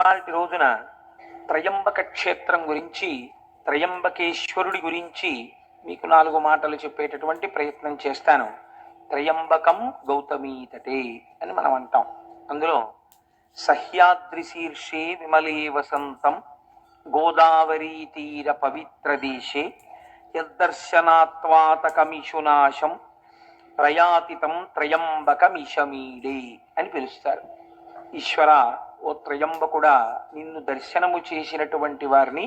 నాటి రోజున త్రయంబక క్షేత్రం గురించి, త్రయంబకేశ్వరుడి గురించి మీకు 4 మాటలు చెప్పేటటువంటి ప్రయత్నం చేస్తాను. త్రయంబకం గౌతమీతటే అని మనం అంటాం. అందులో సహ్యాద్రి శీర్షే విమలే వసంతం గోదావరీ తీర పవిత్ర దేశే యద్దర్శనాత్వాతకమిషునాశం ప్రయాతితం త్రయంబకమిషమీడే అని పిలుస్తారు. ఈశ్వర, ఓ త్రయంబకుడా, నిన్ను దర్శనము చేసినటువంటి వారిని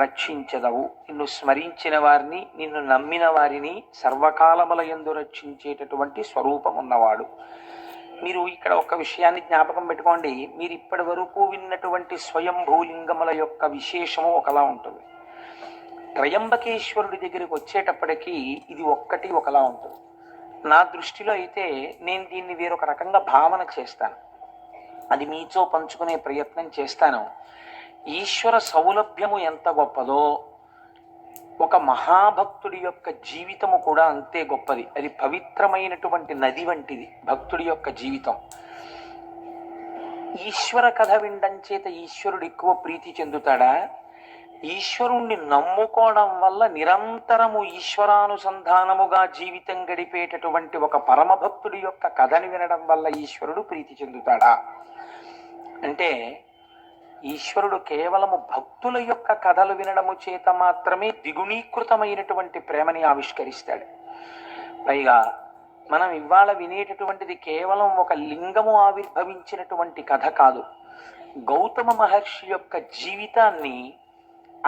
రక్షించదవు. నిన్ను స్మరించిన వారిని, నిన్ను నమ్మిన వారిని సర్వకాలములయందు రక్షించేటటువంటి స్వరూపం ఉన్నవాడు. మీరు ఇక్కడ ఒక విషయాన్ని జ్ఞాపకం పెట్టుకోండి. మీరు ఇప్పటి వరకు విన్నటువంటి స్వయంభూలింగముల యొక్క విశేషము ఒకలా ఉంటుంది. త్రయంబకేశ్వరుడి దగ్గరికి వచ్చేటప్పటికీ ఇది ఒక్కటి ఒకలా ఉంటుంది. నా దృష్టిలో అయితే నేను దీన్ని వేరొక రకంగా భావన చేస్తాను. అది మీతో పంచుకునే ప్రయత్నం చేస్తాను. ఈశ్వర సౌలభ్యము ఎంత గొప్పదో ఒక మహాభక్తుడి యొక్క జీవితము కూడా అంతే గొప్పది. అది పవిత్రమైనటువంటి నది వంటిది భక్తుడి యొక్క జీవితం. ఈశ్వర కథ వినడం చేత ఈశ్వరుడు ఎక్కువ ప్రీతి చెందుతాడా? ఈశ్వరుణ్ణి నమ్ముకోవడం వల్ల నిరంతరము ఈశ్వరానుసంధానముగా జీవితం గడిపేటటువంటి ఒక పరమభక్తుడి యొక్క కథని వినడం వల్ల ఈశ్వరుడు ప్రీతి చెందుతాడా అంటే, ఈశ్వరుడు కేవలము భక్తుల యొక్క కథలు వినడము చేత మాత్రమే ద్విగుణీకృతమైనటువంటి ప్రేమని ఆవిష్కరిస్తాడు. పైగా మనం ఇవాళ వినేటటువంటిది కేవలం ఒక లింగము ఆవిర్భవించినటువంటి కథ కాదు. గౌతమ మహర్షి యొక్క జీవితాన్ని,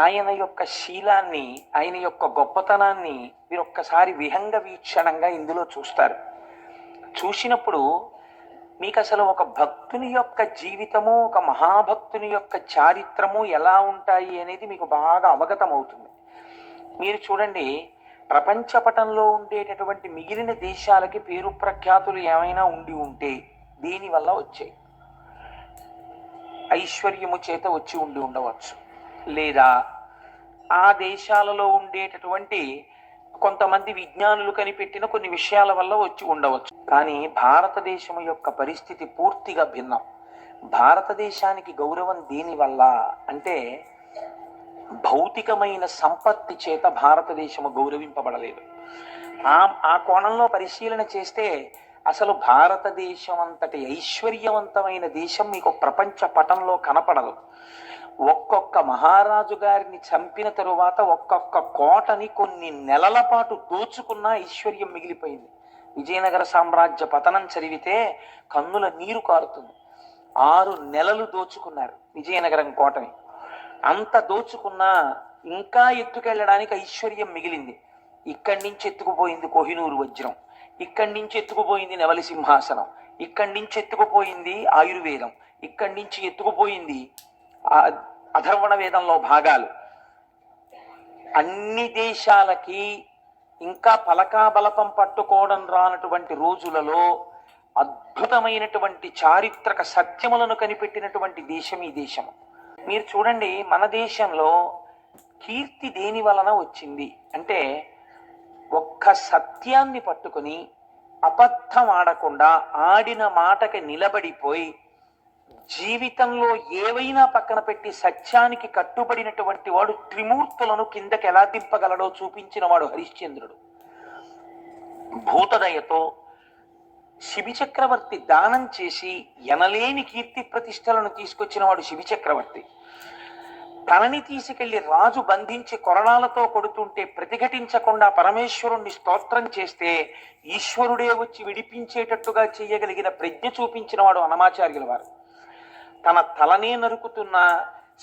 ఆయన యొక్క శీలాన్ని, ఆయన యొక్క గొప్పతనాన్ని మీరు ఒక్కసారి విహంగ వీక్షణంగా ఇందులో చూస్తారు. చూసినప్పుడు మీకు అసలు ఒక భక్తుని యొక్క జీవితము, ఒక మహాభక్తుని యొక్క చారిత్రము ఎలా ఉంటాయి అనేది మీకు బాగా అవగతం అవుతుంది. మీరు చూడండి, ప్రపంచపటంలో ఉండేటటువంటి మిగిలిన దేశాలకి పేరు ప్రఖ్యాతులు ఏమైనా ఉండి ఉంటే దీనివల్ల వచ్చాయి. ఐశ్వర్యము చేత వచ్చి ఉండి ఉండవచ్చు, లేదా ఆ దేశాలలో ఉండేటటువంటి కొంతమంది విజ్ఞానులు కనిపెట్టిన కొన్ని విషయాల వల్ల వచ్చి ఉండవచ్చు. కానీ భారతదేశం యొక్క పరిస్థితి పూర్తిగా భిన్నం. భారతదేశానికి గౌరవం దేనివల్ల అంటే, భౌతికమైన సంపత్తి చేత భారతదేశము గౌరవింపబడలేదు. ఆ కోణంలో పరిశీలన చేస్తే అసలు భారతదేశం అంతటి ఐశ్వర్యవంతమైన దేశం మీకు ప్రపంచ పటంలో కనపడదు. ఒక్కొక్క మహారాజు గారిని చంపిన తరువాత ఒక్కొక్క కోటని కొన్ని నెలల పాటు దోచుకున్న ఐశ్వర్యం మిగిలిపోయింది. విజయనగర సామ్రాజ్య పతనం చదివితే కన్నుల నీరు కారుతుంది. 6 నెలలు దోచుకున్నారు విజయనగరం కోటని. అంత దోచుకున్నా ఇంకా ఎత్తుకెళ్ళడానికి ఐశ్వర్యం మిగిలింది. ఇక్కడి నుంచి ఎత్తుకుపోయింది కోహినూరు వజ్రం, ఇక్కడి నుంచి ఎత్తుకుపోయింది నెవలి సింహాసనం, ఇక్కడి నుంచి ఎత్తుకుపోయింది ఆయుర్వేదం, ఇక్కడి నుంచి ఎత్తుకుపోయింది అధర్వణ వేదంలో భాగాలు. అన్ని దేశాలకి ఇంకా పలకాబలపం పట్టుకోవడం రానటువంటి రోజులలో అద్భుతమైనటువంటి చారిత్రక సత్యములను కనిపెట్టినటువంటి దేశం ఈ దేశం. మీరు చూడండి, మన దేశంలో కీర్తి దేని వలన వచ్చింది అంటే, ఒక్క సత్యాన్ని పట్టుకుని అబద్ధం ఆడకుండా ఆడిన మాటకి నిలబడిపోయి జీవితంలో ఏవైనా పక్కన పెట్టి సత్యానికి కట్టుబడినటువంటి వాడు త్రిమూర్తులను కిందకి ఎలా దింపగలడో చూపించిన వాడు హరిశ్చంద్రుడు. భూతదయతో శిబిచక్రవర్తి దానం చేసి ఎనలేని కీర్తి ప్రతిష్టలను తీసుకొచ్చిన వాడు శిబిచక్రవర్తి. తనని తీసుకెళ్లి రాజు బంధించి కొరణాలతో కొడుతుంటే ప్రతిఘటించకుండా పరమేశ్వరుణ్ణి స్తోత్రం చేస్తే ఈశ్వరుడే వచ్చి విడిపించేటట్టుగా చేయగలిగిన ప్రజ్ఞ చూపించిన వాడు అన్నమాచార్యుల వారు. తన తలనే నరుకుతున్న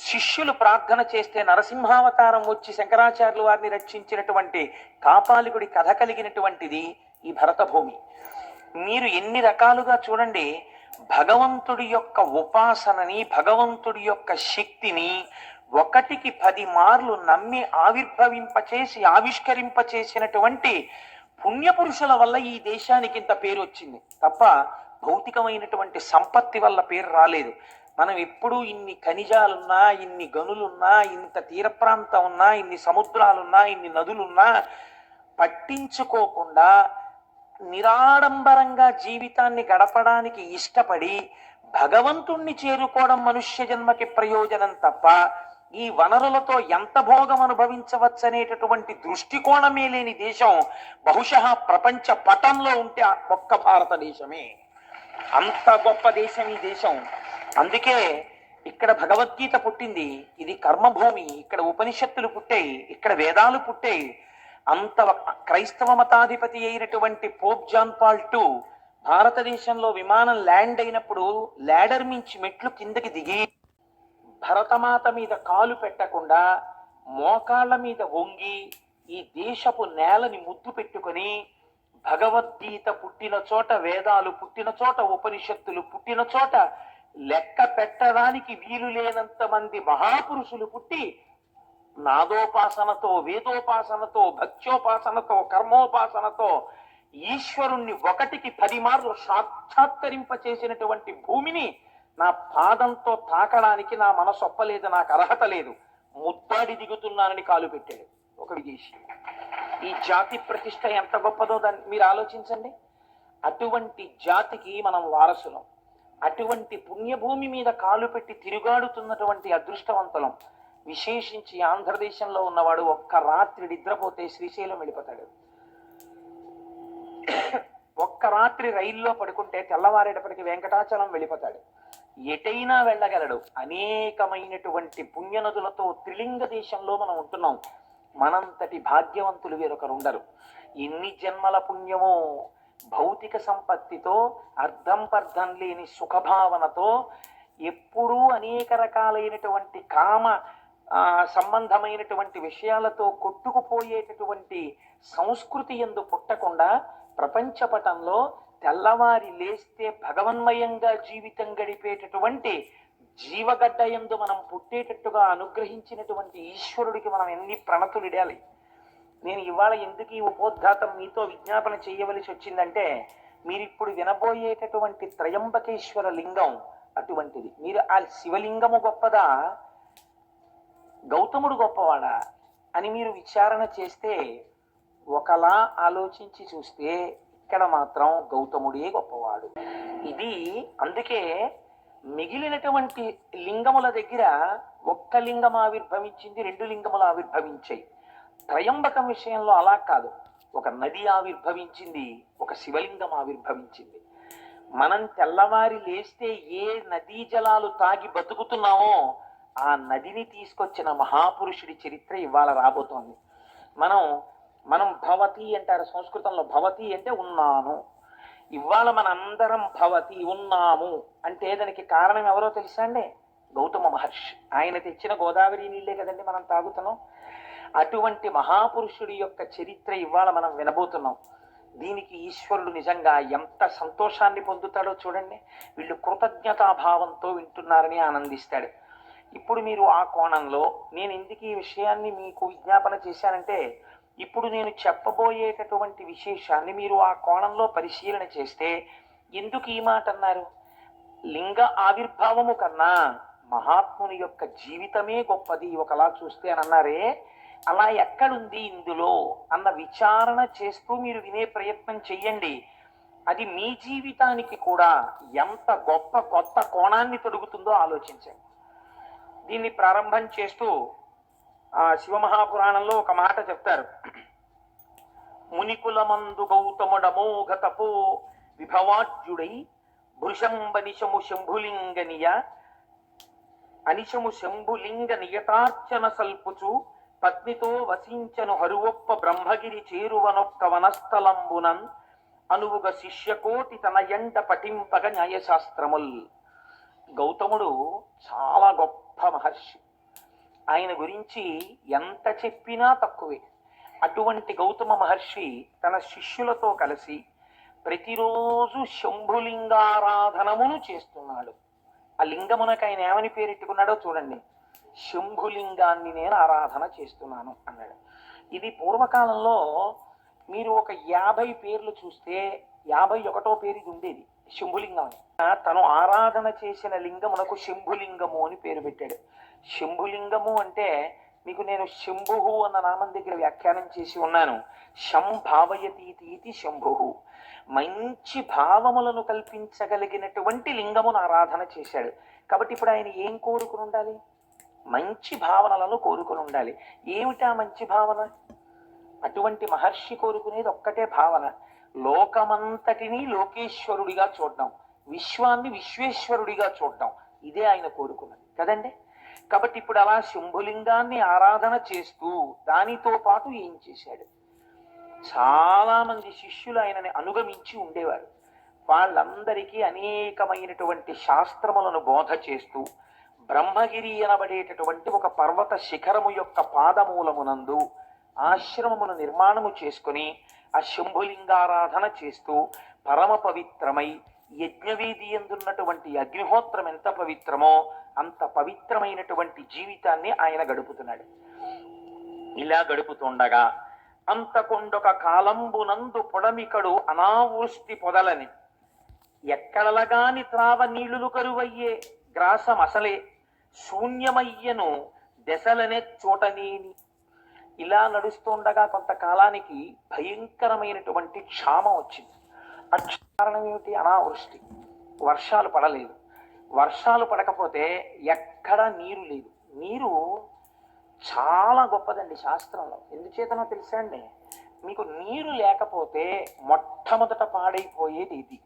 శిష్యులు ప్రార్థన చేస్తే నరసింహావతారం వచ్చి శంకరాచార్యుల వారిని రక్షించినటువంటి కాపాలికుడి కథ కలిగినటువంటిది ఈ భరతభూమి. మీరు ఎన్ని రకాలుగా చూడండి, భగవంతుడి యొక్క ఉపాసనని, భగవంతుడి యొక్క శక్తిని 1కి 10 మార్లు నమ్మి ఆవిర్భవింపచేసి ఆవిష్కరింపచేసినటువంటి పుణ్యపురుషుల వల్ల ఈ దేశానికి ఇంత పేరు వచ్చింది తప్ప భౌతికమైనటువంటి సంపత్తి వల్ల పేరు రాలేదు. మనం ఎప్పుడూ ఇన్ని ఖనిజాలున్నా, ఇన్ని గనులున్నా, ఇంత తీర ప్రాంతం ఉన్నా, ఇన్ని సముద్రాలున్నా, ఇన్ని నదులున్నా పట్టించుకోకుండా నిరాడంబరంగా జీవితాన్ని గడపడానికి ఇష్టపడి భగవంతుణ్ణి చేరుకోవడం మనుష్య జన్మకి ప్రయోజనం తప్ప ఈ వనరులతో ఎంత భోగం అనుభవించవచ్చనేటటువంటి దృష్టికోణమే లేని దేశం బహుశः ప్రపంచ పటంలో ఉంటే ఒక్క భారతదేశమే. అంత గొప్ప దేశం ఈ దేశం. అందుకే ఇక్కడ భగవద్గీత పుట్టింది. ఇది కర్మభూమి. ఇక్కడ ఉపనిషత్తులు పుట్టాయి, ఇక్కడ వేదాలు పుట్టాయి. అంత క్రైస్తవ మతాధిపతి అయినటువంటి పోప్ జాన్ పాల్ II భారతదేశంలో విమానం ల్యాండ్ అయినప్పుడు ల్యాడర్ మించి మెట్లు కిందకి దిగి భరతమాత మీద కాలు పెట్టకుండా మోకాళ్ళ మీద వంగి ఈ దేశపు నేలని ముద్దు పెట్టుకొని భగవద్గీత పుట్టిన చోట, వేదాలు పుట్టిన చోట, ఉపనిషత్తులు పుట్టిన చోట లెక్క పెట్టడానికి వీలు లేనంత మంది మహాపురుషులు పుట్టి నాదోపాసనతో, వేదోపాసనతో, భక్త్యోపాసనతో, కర్మోపాసనతో ఈశ్వరుణ్ణి 1కి 10 మార్లు సాక్షాత్కరింప చేసినటువంటి భూమిని నా పాదంతో తాకడానికి నా మనసు ఒప్పలేదు, నాకు అర్హత లేదు, ముద్దాడి దిగుతున్నానని కాలు పెట్టాడు ఒక విదేశీ. ఈ జాతి ప్రతిష్ట ఎంత గొప్పదో దాన్ని మీరు ఆలోచించండి. అటువంటి జాతికి మనం వారసులం. అటువంటి పుణ్యభూమి మీద కాలు పెట్టి తిరుగాడుతున్నటువంటి అదృష్టవంతులం. విశేషించి ఆంధ్రదేశంలో ఉన్నవాడు ఒక్క రాత్రి నిద్రపోతే శ్రీశైలం వెళ్ళిపోతాడు. ఒక్క రాత్రి రైల్లో పడుకుంటే తెల్లవారేటప్పటికి వెంకటాచలం వెళ్ళిపోతాడు. ఎటైనా వెళ్ళగలడు. అనేకమైనటువంటి పుణ్యనదులతో త్రిలింగ దేశంలో మనం ఉంటున్నాం. మనంతటి భాగ్యవంతులు వేరొకరు ఉండరు. ఎన్ని జన్మల పుణ్యమో భౌతిక సంపత్తితో, అర్థం పర్థం లేని సుఖభావనతో, ఎప్పుడూ అనేక రకాలైనటువంటి కామ సంబంధమైనటువంటి విషయాలతో కొట్టుకుపోయేటటువంటి సంస్కృతి యందు పుట్టకుండా ప్రపంచపటంలో తెల్లవారి లేస్తే భగవన్మయంగా జీవితం గడిపేటటువంటి జీవగడ్డ యందు మనం పుట్టేటట్టుగా అనుగ్రహించినటువంటి ఈశ్వరుడికి మనం ఎన్ని ప్రణతులు ఇడాలి. నేను ఇవాళ ఎందుకు ఈ ఉపోద్ఘాతం మీతో విజ్ఞాపన చేయవలసి వచ్చిందంటే, మీరిప్పుడు వినబోయేటటువంటి త్రయంబకేశ్వర లింగం అటువంటిది. మీరు ఆ శివలింగము గొప్పదా, గౌతముడు గొప్పవాడా అని మీరు విచారణ చేస్తే, ఒకలా ఆలోచించి చూస్తే ఇక్కడ మాత్రం గౌతముడే గొప్పవాడు. ఇది అందుకే మిగిలినటువంటి లింగముల దగ్గర ఒక్క లింగం ఆవిర్భవించింది, 2 లింగములు ఆవిర్భవించాయి. త్రయంబకం విషయంలో అలా కాదు. ఒక నది ఆవిర్భవించింది, ఒక శివలింగం ఆవిర్భవించింది. మనం తెల్లవారి లేస్తే ఏ నదీ జలాలు తాగి బతుకుతున్నామో ఆ నదిని తీసుకొచ్చిన మహాపురుషుడి చరిత్ర ఇవాళ రాబోతోంది. మనం భవతి అంటారు సంస్కృతంలో. భవతి అంటే ఉన్నాను. ఇవాళ మనందరం భవతి ఉన్నాము అంటే దానికి కారణం ఎవరో తెలుసా అండి? గౌతమ మహర్షి. ఆయన తెచ్చిన గోదావరి నీళ్ళే కదండి మనం తాగుతున్నాం. అటువంటి మహాపురుషుడి యొక్క చరిత్ర ఇవాళ మనం వినబోతున్నాం. దీనికి ఈశ్వరుడు నిజంగా ఎంత సంతోషాన్ని పొందుతాడో చూడండి. వీళ్ళు కృతజ్ఞతాభావంతో వింటున్నారని ఆనందిస్తాడు. ఇప్పుడు మీరు ఆ కోణంలో నేను ఎందుకు ఈ విషయాన్ని మీకు విజ్ఞాపన చేశానంటే, ఇప్పుడు నేను చెప్పబోయేటటువంటి విశేషాన్ని మీరు ఆ కోణంలో పరిశీలన చేస్తే, ఎందుకు ఈ మాట అన్నారు? లింగ ఆవిర్భావము కన్నా మహాత్ముని యొక్క జీవితమే గొప్పది ఒకలా చూస్తే అని అన్నారే, అలా ఎక్కడుంది ఇందులో అన్న విచారణ చేస్తూ మీరు వినే ప్రయత్నం చెయ్యండి. అది మీ జీవితానికి కూడా ఎంత గొప్ప కొత్త కోణాన్ని తొడుగుతుందో ఆలోచించండి. దీన్ని ప్రారంభం చేస్తూ శివమహాపురాణంలో ఒక మాట చెప్తారు. మునికులమందు గౌతముడమోఘ తపో విభవాజ్యుడై భృశంబనిశము శంభులింగనియ అనిశము శంభులింగ నియతార్చన సల్పుచు పత్నితో వసించను హరువొప్ప బ్రహ్మగిరి చేరువనొక్క వనస్థలంబునన్ అనువుగ శిష్యకోటి తన ఎంట పఠింపగ న్యాయశాస్త్రముల్. గౌతముడు చాలా గొప్ప మహర్షి. ఆయన గురించి ఎంత చెప్పినా తక్కువే. అటువంటి గౌతమ మహర్షి తన శిష్యులతో కలిసి ప్రతిరోజు శంభులింగారాధనమును చేస్తున్నాడు. ఆ లింగమునకు ఆయన ఏమని పేరెట్టుకున్నాడో చూడండి. శంభులింగాన్ని నేను ఆరాధన చేస్తున్నాను అన్నాడు. ఇది పూర్వకాలంలో మీరు ఒక 50 పేర్లు చూస్తే 51వ పేరు ఇది ఉండేది, శంభులింగం అని. తను ఆరాధన చేసిన లింగమునకు శంభులింగము అని పేరు పెట్టాడు. శంభులింగము అంటే మీకు నేను శంభు అన్న నామం దగ్గర వ్యాఖ్యానం చేసి ఉన్నాను. శం భావయతీతి శంభు, మంచి భావములను కల్పించగలిగినటువంటి లింగమును ఆరాధన చేశాడు. కాబట్టి ఇప్పుడు ఆయన ఏం కోరుకుని ఉండాలి? మంచి భావనలను కోరుకుని ఉండాలి. ఏమిటా మంచి భావన? అటువంటి మహర్షి కోరుకునేది ఒక్కటే భావన, లోకమంతటినీ లోకేశ్వరుడిగా చూడడం, విశ్వాన్ని విశ్వేశ్వరుడిగా చూడడం. ఇదే ఆయన కోరుకున్నది కదండి. కాబట్టి ఇప్పుడు అలా శంభులింగాన్ని ఆరాధన చేస్తూ దానితో పాటు ఏం చేశాడు? చాలా మంది శిష్యులు ఆయనని అనుగమించి ఉండేవారు. వాళ్ళందరికీ అనేకమైనటువంటి శాస్త్రములను బోధ చేస్తూ బ్రహ్మగిరి అనబడేటటువంటి ఒక పర్వత శిఖరము యొక్క పాదమూలమునందు ఆశ్రమమును నిర్మాణము చేసుకుని ఆ శంభులింగారాధన చేస్తూ పరమ పవిత్రమై, యజ్ఞవేది ఎందున్నటువంటి అగ్నిహోత్రం ఎంత పవిత్రమో అంత పవిత్రమైనటువంటి జీవితాన్ని ఆయన గడుపుతున్నాడు. ఇలా గడుపుతుండగా అంతకొండొక కాలంబునందు పొడమికడు అనావృష్టి పొదలని, ఎక్కడలగాని త్రావ నీళ్లు కరువయ్యే గ్రాసం అసలే శూన్యమయ్యను దశలనే చోటనేని. ఇలా నడుస్తుండగా కొంతకాలానికి భయంకరమైనటువంటి క్షామం వచ్చింది. ఆ కారణం ఏమిటి? అనావృష్టి. వర్షాలు పడలేదు. వర్షాలు పడకపోతే ఎక్కడా నీరు లేదు. నీరు చాలా గొప్పదండి శాస్త్రంలో. ఎందుచేతనో తెలుసా అండి? మీకు నీరు లేకపోతే మొట్టమొదట పాడైపోయేది ఇది.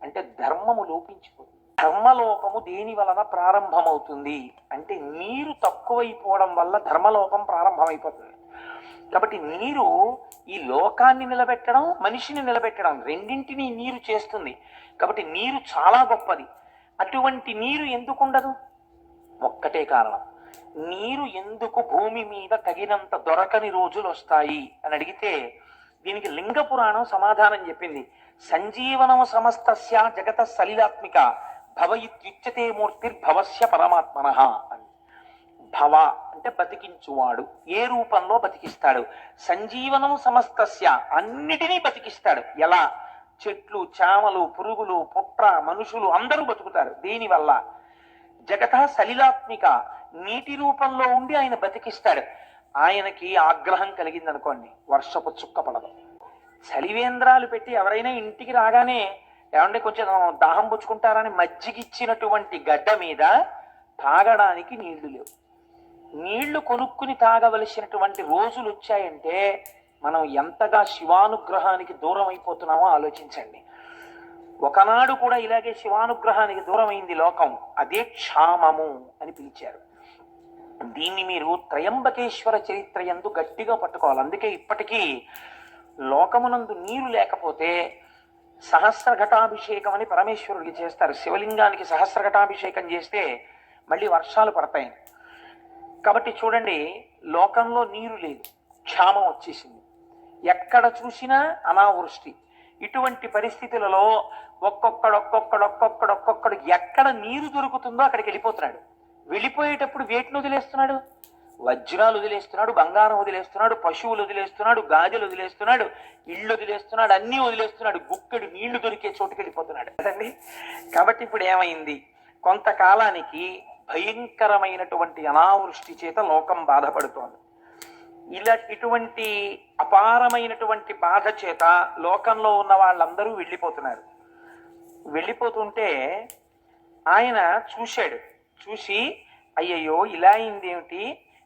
అంటే ధర్మము లోపించిపోతుంది. ధర్మలోపము దేని వలన ప్రారంభమవుతుంది అంటే నీరు తక్కువైపోవడం వల్ల ధర్మలోపం ప్రారంభమైపోతుంది. కాబట్టి నీరు ఈ లోకాన్ని నిలబెట్టడం, మనిషిని నిలబెట్టడం రెండింటినీ నీరు చేస్తుంది. కాబట్టి నీరు చాలా గొప్పది. అటువంటి నీరు ఎందుకు ఉండదు? ఒక్కటే కారణం, నీరు ఎందుకు భూమి మీద తగినంత దొరకని రోజులు వస్తాయి అని అడిగితే దీనికి లింగ పురాణం సమాధానం చెప్పింది. సంజీవనం సమస్తస్య జగత సలిలాత్మిక భవ ఇత్యుచ్యతే మూర్తిర్భవస్య పరమాత్మనః అని. భవ అంటే బతికించువాడు. ఏ రూపంలో బతికిస్తాడు? సంజీవనం సమస్తస్య, అన్నిటినీ బతికిస్తాడు. ఎలా? చెట్లు, చామలు, పురుగులు, పుట్ర, మనుషులు అందరూ బతుకుతారు. దీనివల్ల జగత సలిలాత్మిక, నీటి రూపంలో ఉండి ఆయన బతికిస్తాడు. ఆయనకి ఆగ్రహం కలిగిందనుకోండి, వర్షపు చుక్క పడదు. చలివేంద్రాలు పెట్టి ఎవరైనా ఇంటికి రాగానే ఏమంటే కొంచెం దాహం పుచ్చుకుంటారని మజ్జిగిచ్చినటువంటి గడ్డ మీద తాగడానికి నీళ్లు లేవు. నీళ్లు కొనుక్కుని తాగవలసినటువంటి రోజులు వచ్చాయంటే మనం ఎంతగా శివానుగ్రహానికి దూరం అయిపోతున్నామో ఆలోచించండి. ఒకనాడు కూడా ఇలాగే శివానుగ్రహానికి దూరమైంది లోకం. అదే క్షామము అని పిలిచారు. దీన్ని మీరు త్రయంబకేశ్వర చరిత్ర యందు గట్టిగా పట్టుకోవాలి. అందుకే ఇప్పటికీ లోకమునందు నీరు లేకపోతే సహస్రఘటాభిషేకం అని పరమేశ్వరుడికి చేస్తారు. శివలింగానికి సహస్రఘటాభిషేకం చేస్తే మళ్ళీ వర్షాలు పడతాయి. కాబట్టి చూడండి, లోకంలో నీరు లేదు, క్షామం వచ్చేసింది. ఎక్కడ చూసినా అనావృష్టి. ఇటువంటి పరిస్థితులలో ఒక్కొక్కడు ఎక్కడ నీరు దొరుకుతుందో అక్కడికి వెళ్ళిపోతున్నాడు. వెళ్ళిపోయేటప్పుడు వేటిని వదిలేస్తున్నాడు? వజ్రాలు వదిలేస్తున్నాడు, బంగారం వదిలేస్తున్నాడు, పశువులు వదిలేస్తున్నాడు, గాజులు వదిలేస్తున్నాడు, ఇళ్ళు వదిలేస్తున్నాడు, అన్నీ వదిలేస్తున్నాడు. గుక్కడి నీళ్లు దొరికే చోటుకి వెళ్ళిపోతున్నాడు కదండి. కాబట్టి ఇప్పుడు ఏమైంది? కొంతకాలానికి భయంకరమైనటువంటి అనావృష్టి చేత లోకం బాధపడుతోంది. ఇటువంటి అపారమైనటువంటి బాధ చేత లోకంలో ఉన్న వాళ్ళందరూ వెళ్ళిపోతున్నారు. వెళ్ళిపోతుంటే ఆయన చూశాడు. చూసి అయ్యయ్యో ఇలా అయిందేమిటి,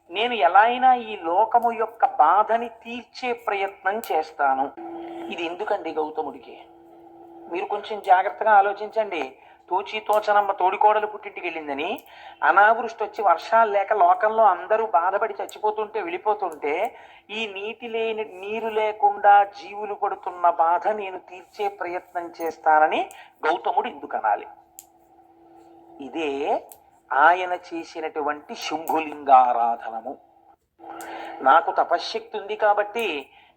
నేను ఎలా అయినా ఈ లోకము యొక్క బాధని తీర్చే ప్రయత్నం చేస్తాను. ఇది ఎందుకండి గౌతముడికి? మీరు కొంచెం జాగ్రత్తగా ఆలోచించండి. తోచనమ్మ తోడికోడలు పుట్టింటికి వెళ్ళిందని అనావృష్టి వచ్చి వర్షాలు లేక లోకంలో అందరూ బాధపడి చచ్చిపోతుంటే వెళ్ళిపోతుంటే ఈ నీరు లేకుండా జీవులు పడుతున్న బాధ నేను తీర్చే ప్రయత్నం చేస్తానని గౌతముడు ఎందుకు అనాలి? ఇదే ఆయన చేసినటువంటి శంభులింగారాధనము. నాకు తపశ్శక్తి ఉంది కాబట్టి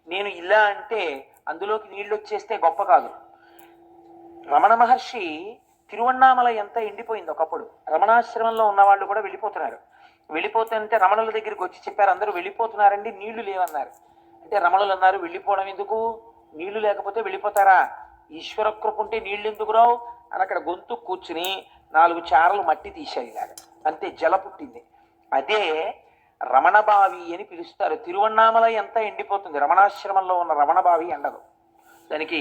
నేను ఇలా అంటే అందులోకి నీళ్ళు వచ్చేస్తే గొప్ప కాదు. రమణ మహర్షి తిరువణ్ణామల ఎంత ఎండిపోయింది ఒకప్పుడు. రమణాశ్రమంలో ఉన్న వాళ్ళు కూడా వెళ్ళిపోతున్నారు. వెళ్ళిపోతుంటే రమణుల దగ్గరికి వచ్చి చెప్పారు, అందరూ వెళ్ళిపోతున్నారండి, నీళ్లు లేవన్నారు. అంటే రమణులు అన్నారు, వెళ్ళిపోవడం ఎందుకు? నీళ్లు లేకపోతే వెళ్ళిపోతారా? ఈశ్వర కృప ఉంటే నీళ్లు ఎందుకు రావు అని అక్కడ గొంతు కూర్చుని 4 చారలు మట్టి తీశారు ఇలాగ. అంతే, జల పుట్టింది. అదే రమణబావి అని పిలుస్తారు. తిరువണ്ണామలై అంతా ఎండిపోతుంది, రమణాశ్రమంలో ఉన్న రమణబావి ఎండదు. దానికి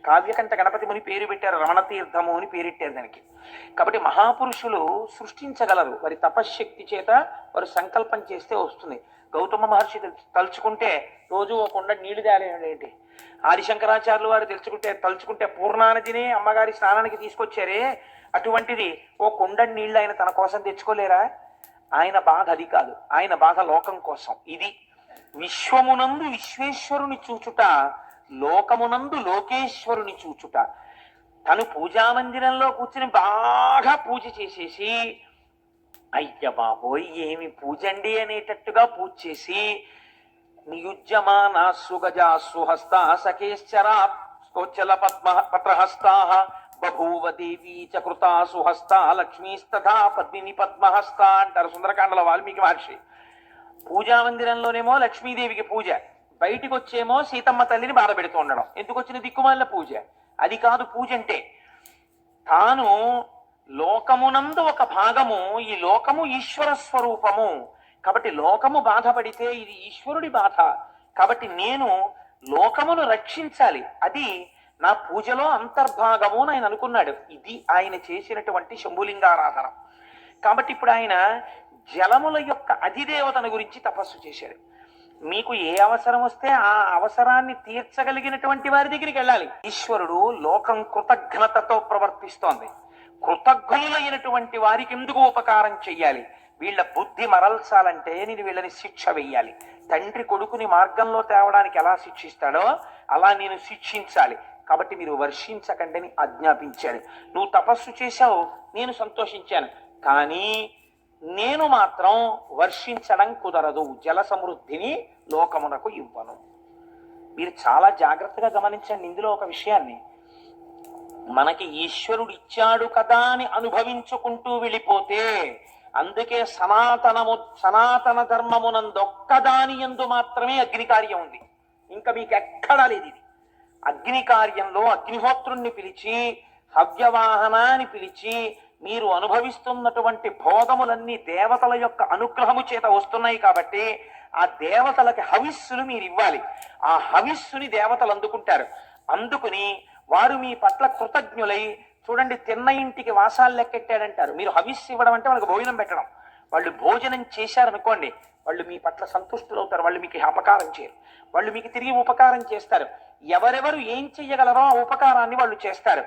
కావ్యకంఠ గణపతి ముని పేరు పెట్టారు, రమణ తీర్థము అని పేరెట్టారు దానికి. కాబట్టి మహాపురుషులు సృష్టించగలరు, వారి తపశ్శక్తి చేత వారు సంకల్పం చేస్తే వస్తుంది. గౌతమ మహర్షి తలుచుకుంటే రోజు ఒక కుండ నీళ్లు తేలేంటి, ఆదిశంకరాచార్యులు వారు తలుచుకుంటే పూర్ణానదిని అమ్మగారి స్నానానికి తీసుకొచ్చారే, అటువంటిది ఓ కుండ నీళ్లు ఆయన తన కోసం తెచ్చుకోలేరా? ఆయన బాధ అది కాదు, ఆయన బాధ లోకం కోసం. ఇది విశ్వమునందు విశ్వేశ్వరుని చూచుట, లోకమునందు లోకేశ్వరుని చూచుట. తను పూజామందిరంలో కూర్చుని బాగా పూజ చేసేసి, అయ్య బాబోయ్ ఏమి పూజ అండి అనేటట్టుగా పూజ చేసి, నియుజ్యమానా సుగజా సుహస్తా సఖేశ్చరా స్తోచల పత్రహస్తా బభూవ దేవీ చకృతా సుహస్తా లక్ష్మీస్తథా పద్మిని పద్మహస్త అంటారు సుందరకాండలో వాల్మీకి మహర్షి. పూజామందిరంలోనేమో లక్ష్మీదేవికి పూజ, బయటికి వచ్చేమో సీతమ్మ తల్లిని బాధ పెడుతూ ఉండడం. ఎందుకు వచ్చిన దిక్కుమాలిన పూజ? అది కాదు పూజ అంటే. తాను లోకమునందు ఒక భాగము, ఈ లోకము ఈశ్వర స్వరూపము కాబట్టి లోకము బాధపడితే ఇది ఈశ్వరుడి బాధ. కాబట్టి నేను లోకమును రక్షించాలి, అది నా పూజలో అంతర్భాగము అని ఆయన అనుకున్నాడు. ఇది ఆయన చేసినటువంటి శంభులింగారాధన. కాబట్టి ఇప్పుడు ఆయన జలముల యొక్క అధిదేవతను గురించి తపస్సు చేశాడు. మీకు ఏ అవసరం వస్తే ఆ అవసరాన్ని తీర్చగలిగినటువంటి వారి దగ్గరికి వెళ్ళాలి. ఈశ్వరుడు లోకం కృతజ్ఞతతో ప్రవర్తిస్తోంది, కృతజ్ఞులైనటువంటి వారికి ఎందుకు ఉపకారం చెయ్యాలి, వీళ్ళ బుద్ధి మరల్చాలంటే నేను వీళ్ళని శిక్ష వెయ్యాలి. తండ్రి కొడుకుని మార్గంలో తేవడానికి ఎలా శిక్షిస్తాడో అలా నేను శిక్షించాలి. కాబట్టి మీరు వర్షించకండి అని ఆజ్ఞాపించాడు. నువ్వు తపస్సు చేశావు, నేను సంతోషించాను, కానీ నేను మాత్రం వర్షించడం కుదరదు, జల సమృద్ధిని లోకమునకు ఇవ్వను. మీరు చాలా జాగ్రత్తగా గమనించండి ఇందులో ఒక విషయాన్ని. మనకి ఈశ్వరుడు ఇచ్చాడు కదా అని అనుభవించుకుంటూ వెళ్ళిపోతే, అందుకే సనాతన ధర్మమునందొక్కదాని యందు మాత్రమే అగ్నికార్యం ఉంది, ఇంకా మీకు ఎక్కడా లేదు. ఇది అగ్నికార్యంలో అగ్నిహోత్రుణ్ణి పిలిచి హవ్యవాహనాన్ని పిలిచి మీరు అనుభవిస్తున్నటువంటి భోగములన్నీ దేవతల యొక్క అనుగ్రహము చేత వస్తున్నాయి కాబట్టి ఆ దేవతలకి హవిస్సులు మీరు ఇవ్వాలి. ఆ హవిస్సుని దేవతలు అందుకుంటారు. అందుకుని వారు మీ పట్ల కృతజ్ఞులై, చూడండి తిన్న ఇంటికి వాసాలు లెక్కెట్టాడంటారు. మీరు హవిస్సు ఇవ్వడం అంటే వాళ్ళకి భోజనం పెట్టడం. వాళ్ళు భోజనం చేశారనుకోండి, వాళ్ళు మీ పట్ల సంతుష్టులు అవుతారు, వాళ్ళు మీకు అపకారం చేయరు, వాళ్ళు మీకు తిరిగి ఉపకారం చేస్తారు. ఎవరెవరు ఏం చెయ్యగలరో ఆ ఉపకారాన్ని వాళ్ళు చేస్తారు.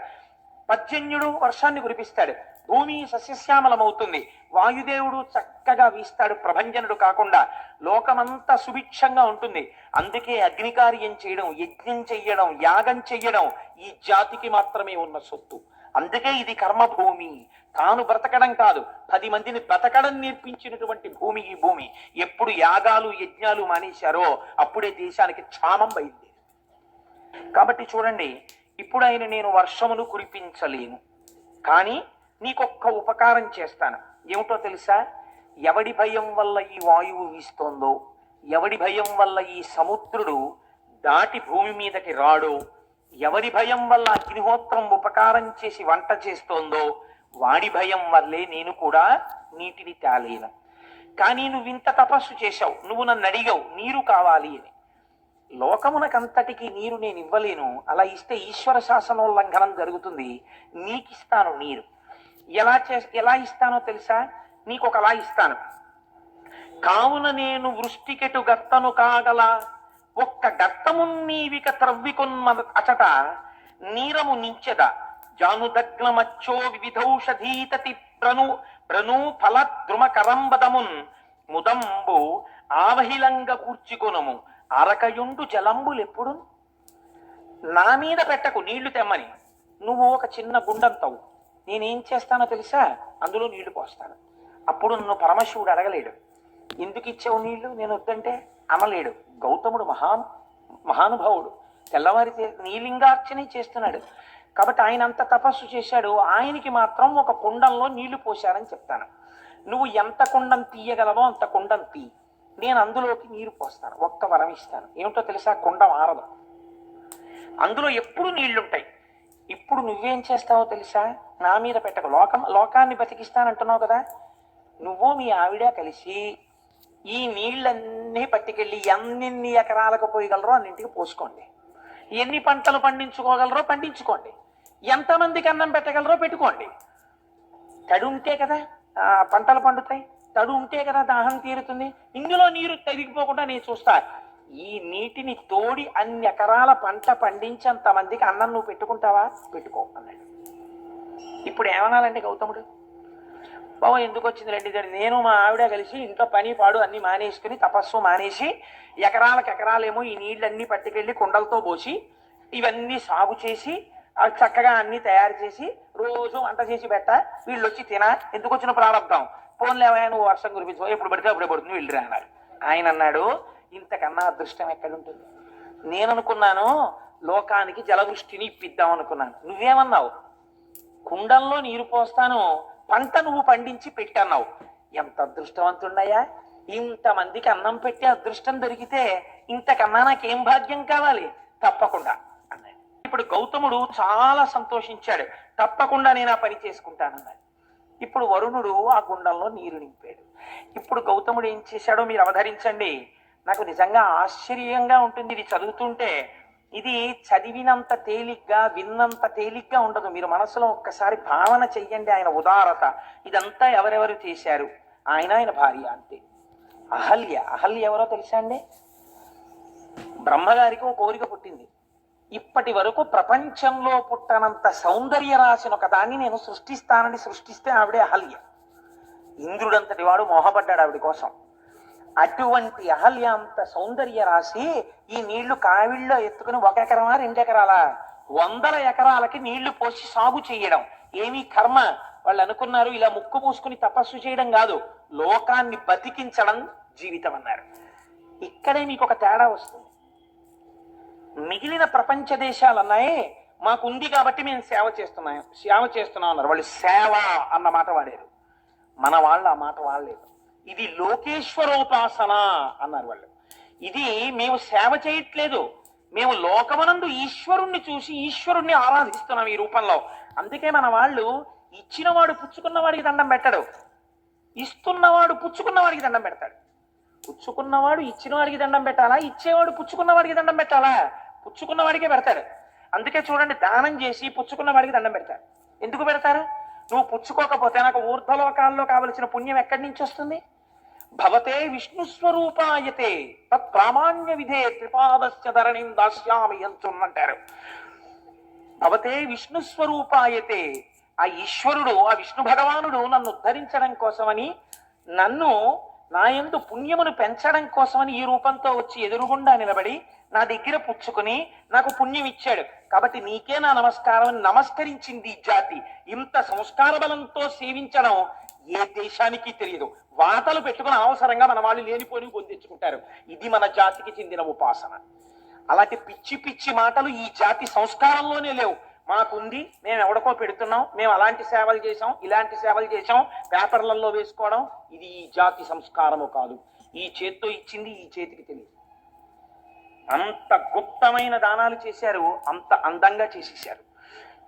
పర్జన్యుడు వర్షాన్ని కురిపిస్తాడు, భూమి సస్యశ్యామలమవుతుంది, వాయుదేవుడు చక్కగా వీస్తాడు, ప్రభంజనుడు కాకుండా లోకమంతా సుభిక్షంగా ఉంటుంది. అందుకే అగ్నికార్యం చేయడం, యజ్ఞం చెయ్యడం, యాగం చెయ్యడం ఈ జాతికి మాత్రమే ఉన్న సొత్తు. అందుకే ఇది కర్మభూమి. తాను బ్రతకడం కాదు, 10 మందిని బ్రతకడం నేర్పించినటువంటి భూమి ఈ భూమి. ఎప్పుడు యాగాలు యజ్ఞాలు మానేశారో అప్పుడే దేశానికి క్షామం బయలుదేరి. కాబట్టి చూడండి, ఇప్పుడు ఆయన నేను వర్షమును కురిపించలేను, కానీ నీకొక్క ఉపకారం చేస్తాను. ఏమిటో తెలుసా? ఎవడి భయం వల్ల ఈ వాయువు వీస్తోందో, ఎవడి భయం వల్ల ఈ సముద్రుడు దాటి భూమి మీదకి రాడో, ఎవరి భయం వల్ల అగ్నిహోత్రం ఉపకారం చేసి వంట చేస్తోందో వాడి భయం వల్లే నేను కూడా నీటిని తేలేను. కానీ నువ్వు ఇంత తపస్సు చేశావు, నువ్వు నన్ను అడిగావు నీరు కావాలి అని. లోకమునకంతటికి నీరు నేను ఇవ్వలేను, అలా ఇస్తే ఈశ్వర శాసనోల్లంఘనం జరుగుతుంది. నీకిస్తాను నీరు. ఎలా ఇస్తానో తెలుసా? నీకు ఒకలా ఇస్తాను. కావున నేను వృష్టికెటు గర్తను కాగల, ఒక్క గర్తము నీవిక త్రవ్వికొన్న అచట నీరము నించెద జానుదగ్నమచ్చో వివిధౌషధీతతి ప్రను ఫల ద్రుమ కరంబదమున్ ముదంబు ఆవహిలంగ కూర్చుకొనము అరకయుండు జలంబులెప్పుడు. నా మీద పెట్టకు నీళ్లు తెమ్మని, నువ్వు ఒక చిన్న గుండంతవు, నేనేం చేస్తానో తెలుసా? అందులో నీళ్లు పోస్తాను. అప్పుడు నన్ను పరమశివుడు అడగలేడు, ఎందుకు ఇచ్చావు నీళ్లు, నేను వద్దంటే అనలేడు. గౌతముడు మహానుభావుడు, తెల్లవారి నీలింగార్చనే చేస్తున్నాడు. కాబట్టి ఆయన అంత తపస్సు చేశాడు, ఆయనకి మాత్రం ఒక కుండంలో నీళ్లు పోశారని చెప్తాను. నువ్వు ఎంత కుండం తీయగలవో అంత కుండం తీ, నేను అందులోకి నీరు పోస్తాను. ఒక్క వరం ఇస్తాను, ఏమిటో తెలుసా? కుండం ఆరదు, అందులో ఎప్పుడు నీళ్లుంటాయి. ఇప్పుడు నువ్వేం చేస్తావో తెలుసా? నా మీద పెట్టకు, లోకాన్ని బతికిస్తానంటున్నావు కదా, నువ్వు మీ ఆవిడ కలిసి ఈ నీళ్ళన్నీ పట్టుకెళ్ళి ఎన్ని ఎకరాలకు పోయగలరో అన్నింటికి పోసుకోండి, ఎన్ని పంటలు పండించుకోగలరో పండించుకోండి, ఎంతమందికి అన్నం పెట్టగలరో పెట్టుకోండి. తడి ఉంటే కదా పంటలు పండుతాయి, తడు ఉంటే కదా దాహం తీరుతుంది. ఇందులో నీరు తరిగిపోకుండా నేను చూస్తా. ఈ నీటిని తోడి అన్ని ఎకరాల పంట పండించేంత మందికి అన్నం నువ్వు పెట్టుకుంటావా? పెట్టుకో అన్నాడు. ఇప్పుడు ఏమనాలంటే గౌతముడు, బాబా ఎందుకు వచ్చింది రండి దాన్ని, నేను మా ఆవిడ కలిసి ఇంట్లో పని పాడు అన్ని మానేసుకుని తపస్సు మానేసి ఎకరాలకు ఎకరాలేమో ఈ నీళ్ళన్నీ పట్టుకెళ్ళి కుండలతో పోసి ఇవన్నీ సాగు చేసి అవి చక్కగా అన్ని తయారు చేసి రోజు వంట చేసి పెట్ట, వీళ్ళు వచ్చి తినా, ఎందుకు వచ్చిన ప్రారంభం, పోన్లేవా నువ్వు వర్షం కురిపించు, ఎప్పుడు పడితే అప్పుడే పడుతుంది వెళ్ళిరా అన్నారు. ఆయన అన్నాడు, ఇంతకన్నా అదృష్టం ఎక్కడుంటుంది? నేను అనుకున్నాను లోకానికి జలవృష్టిని ఇప్పిద్దాం అనుకున్నాను, నువ్వేమన్నావు కుండంలో నీరు పోస్తాను పంట నువ్వు పండించి పెట్టన్నావు. ఎంత అదృష్టవంతున్నాయా, ఇంతమందికి అన్నం పెట్టే అదృష్టం దొరికితే ఇంతకన్నా నాకేం భాగ్యం కావాలి, తప్పకుండా అన్నాడు. ఇప్పుడు గౌతముడు చాలా సంతోషించాడు, తప్పకుండా నేను ఆ పని చేసుకుంటానన్నాడు. ఇప్పుడు వరుణుడు ఆ గుండంలో నీరు నింపాడు. ఇప్పుడు గౌతముడు ఏం చేశాడో మీరు అవధరించండి. నాకు నిజంగా ఆశ్చర్యంగా ఉంటుంది ఇది చదువుతుంటే. ఇది చదివినంత తేలిగ్గా విన్నంత తేలిగ్గా ఉండదు. మీరు మనసులో ఒక్కసారి భావన చెయ్యండి ఆయన ఉదారత. ఇదంతా ఎవరెవరు చేశారు? ఆయన భార్య అంతే. అహల్య ఎవరో తెలుసా అండి? బ్రహ్మగారికి ఒక కోరిక పుట్టింది, ఇప్పటి వరకు ప్రపంచంలో పుట్టనంత సౌందర్య రాశిని ఒక దాన్ని నేను సృష్టిస్తానని సృష్టిస్తే ఆవిడే అహల్య. ఇంద్రుడంతటి వాడు మోహపడ్డాడు ఆవిడ కోసం. అటువంటి అహల్య అంత సౌందర్య రాశి ఈ నీళ్లు కావిళ్ళలో ఎత్తుకుని 1 ఎకరమా 2 ఎకరాల 100 ఎకరాలకి నీళ్లు పోసి సాగు చేయడం ఏమీ కర్మ. వాళ్ళు అనుకున్నారు ఇలా ముక్కు పూసుకుని తపస్సు చేయడం కాదు, లోకాన్ని బతికించడం జీవితం అన్నారు. ఇక్కడే మీకు ఒక తేడా వస్తుంది. మిగిలిన ప్రపంచ దేశాలు అన్నాయే మాకుంది కాబట్టి మేము సేవ చేస్తున్నాం అన్నారు. వాళ్ళు సేవ అన్న మాట వాడారు, మన వాళ్ళు ఆ మాట వాడలేదు. ఇది లోకేశ్వరోపాసన అన్నారు వాళ్ళు. ఇది మేము సేవ చేయట్లేదు, మేము లోకమనందు ఈశ్వరుణ్ణి చూసి ఈశ్వరుణ్ణి ఆరాధిస్తున్నాం ఈ రూపంలో. అందుకే మన వాళ్ళు ఇచ్చినవాడు పుచ్చుకున్నవాడికి దండం పెట్టడు, ఇస్తున్నవాడు పుచ్చుకున్నవాడికి దండం పెడతాడు. పుచ్చుకున్నవాడు ఇచ్చిన వాడికి దండం పెట్టాలా, ఇచ్చేవాడు పుచ్చుకున్నవాడికి దండం పెట్టాలా? పుచ్చుకున్నవాడికే పెడతాడు. అందుకే చూడండి, దానం చేసి పుచ్చుకున్నవాడికి దండం పెడతాడు. ఎందుకు పెడతారు? నువ్వు పుచ్చుకోకపోతే నాకు ఊర్ధ్వలోకాల్లో కావలసిన పుణ్యం ఎక్కడి నుంచి వస్తుంది? భవతే విష్ణు స్వరూపాయతే తత్ ప్రామాణ్య విధే త్రిపాదస్య ధరణిం దాస్యామి అంటారు. భవతే విష్ణు స్వరూపాయతే, ఆ ఈశ్వరుడు ఆ విష్ణు భగవానుడు నన్ను ఉద్ధరించడం కోసమని, నన్ను నా యందు పుణ్యమును పెంచడం కోసమని ఈ రూపంతో వచ్చి ఎదురుగుండా నిలబడి నా దగ్గర పుచ్చుకుని నాకు పుణ్యం ఇచ్చాడు. కాబట్టి నీకే నా నమస్కారం అని నమస్కరించింది ఈ జాతి. ఇంత సంస్కార బలంతో సేవించడం ఏ దేశానికి తెలియదు. వాతలు పెట్టుకుని అవసరంగా మన వాళ్ళు లేనిపోని పొందించుకుంటారు. ఇది మన జాతికి చెందిన ఉపాసన. అలాంటి పిచ్చి పిచ్చి మాటలు ఈ జాతి సంస్కారంలోనే లేవు. మాకుంది, మేము ఎవడికో పెడుతున్నాం, మేము అలాంటి సేవలు చేసాం, ఇలాంటి సేవలు చేసాం, పేపర్లలో వేసుకోవడం, ఇది ఈ జాతి సంస్కారము కాదు. ఈ చేత్తో ఇచ్చింది ఈ చేతికి తెలియదు. అంత గుప్తమైన దానాలు చేశారు, అంత అందంగా చేసేశారు.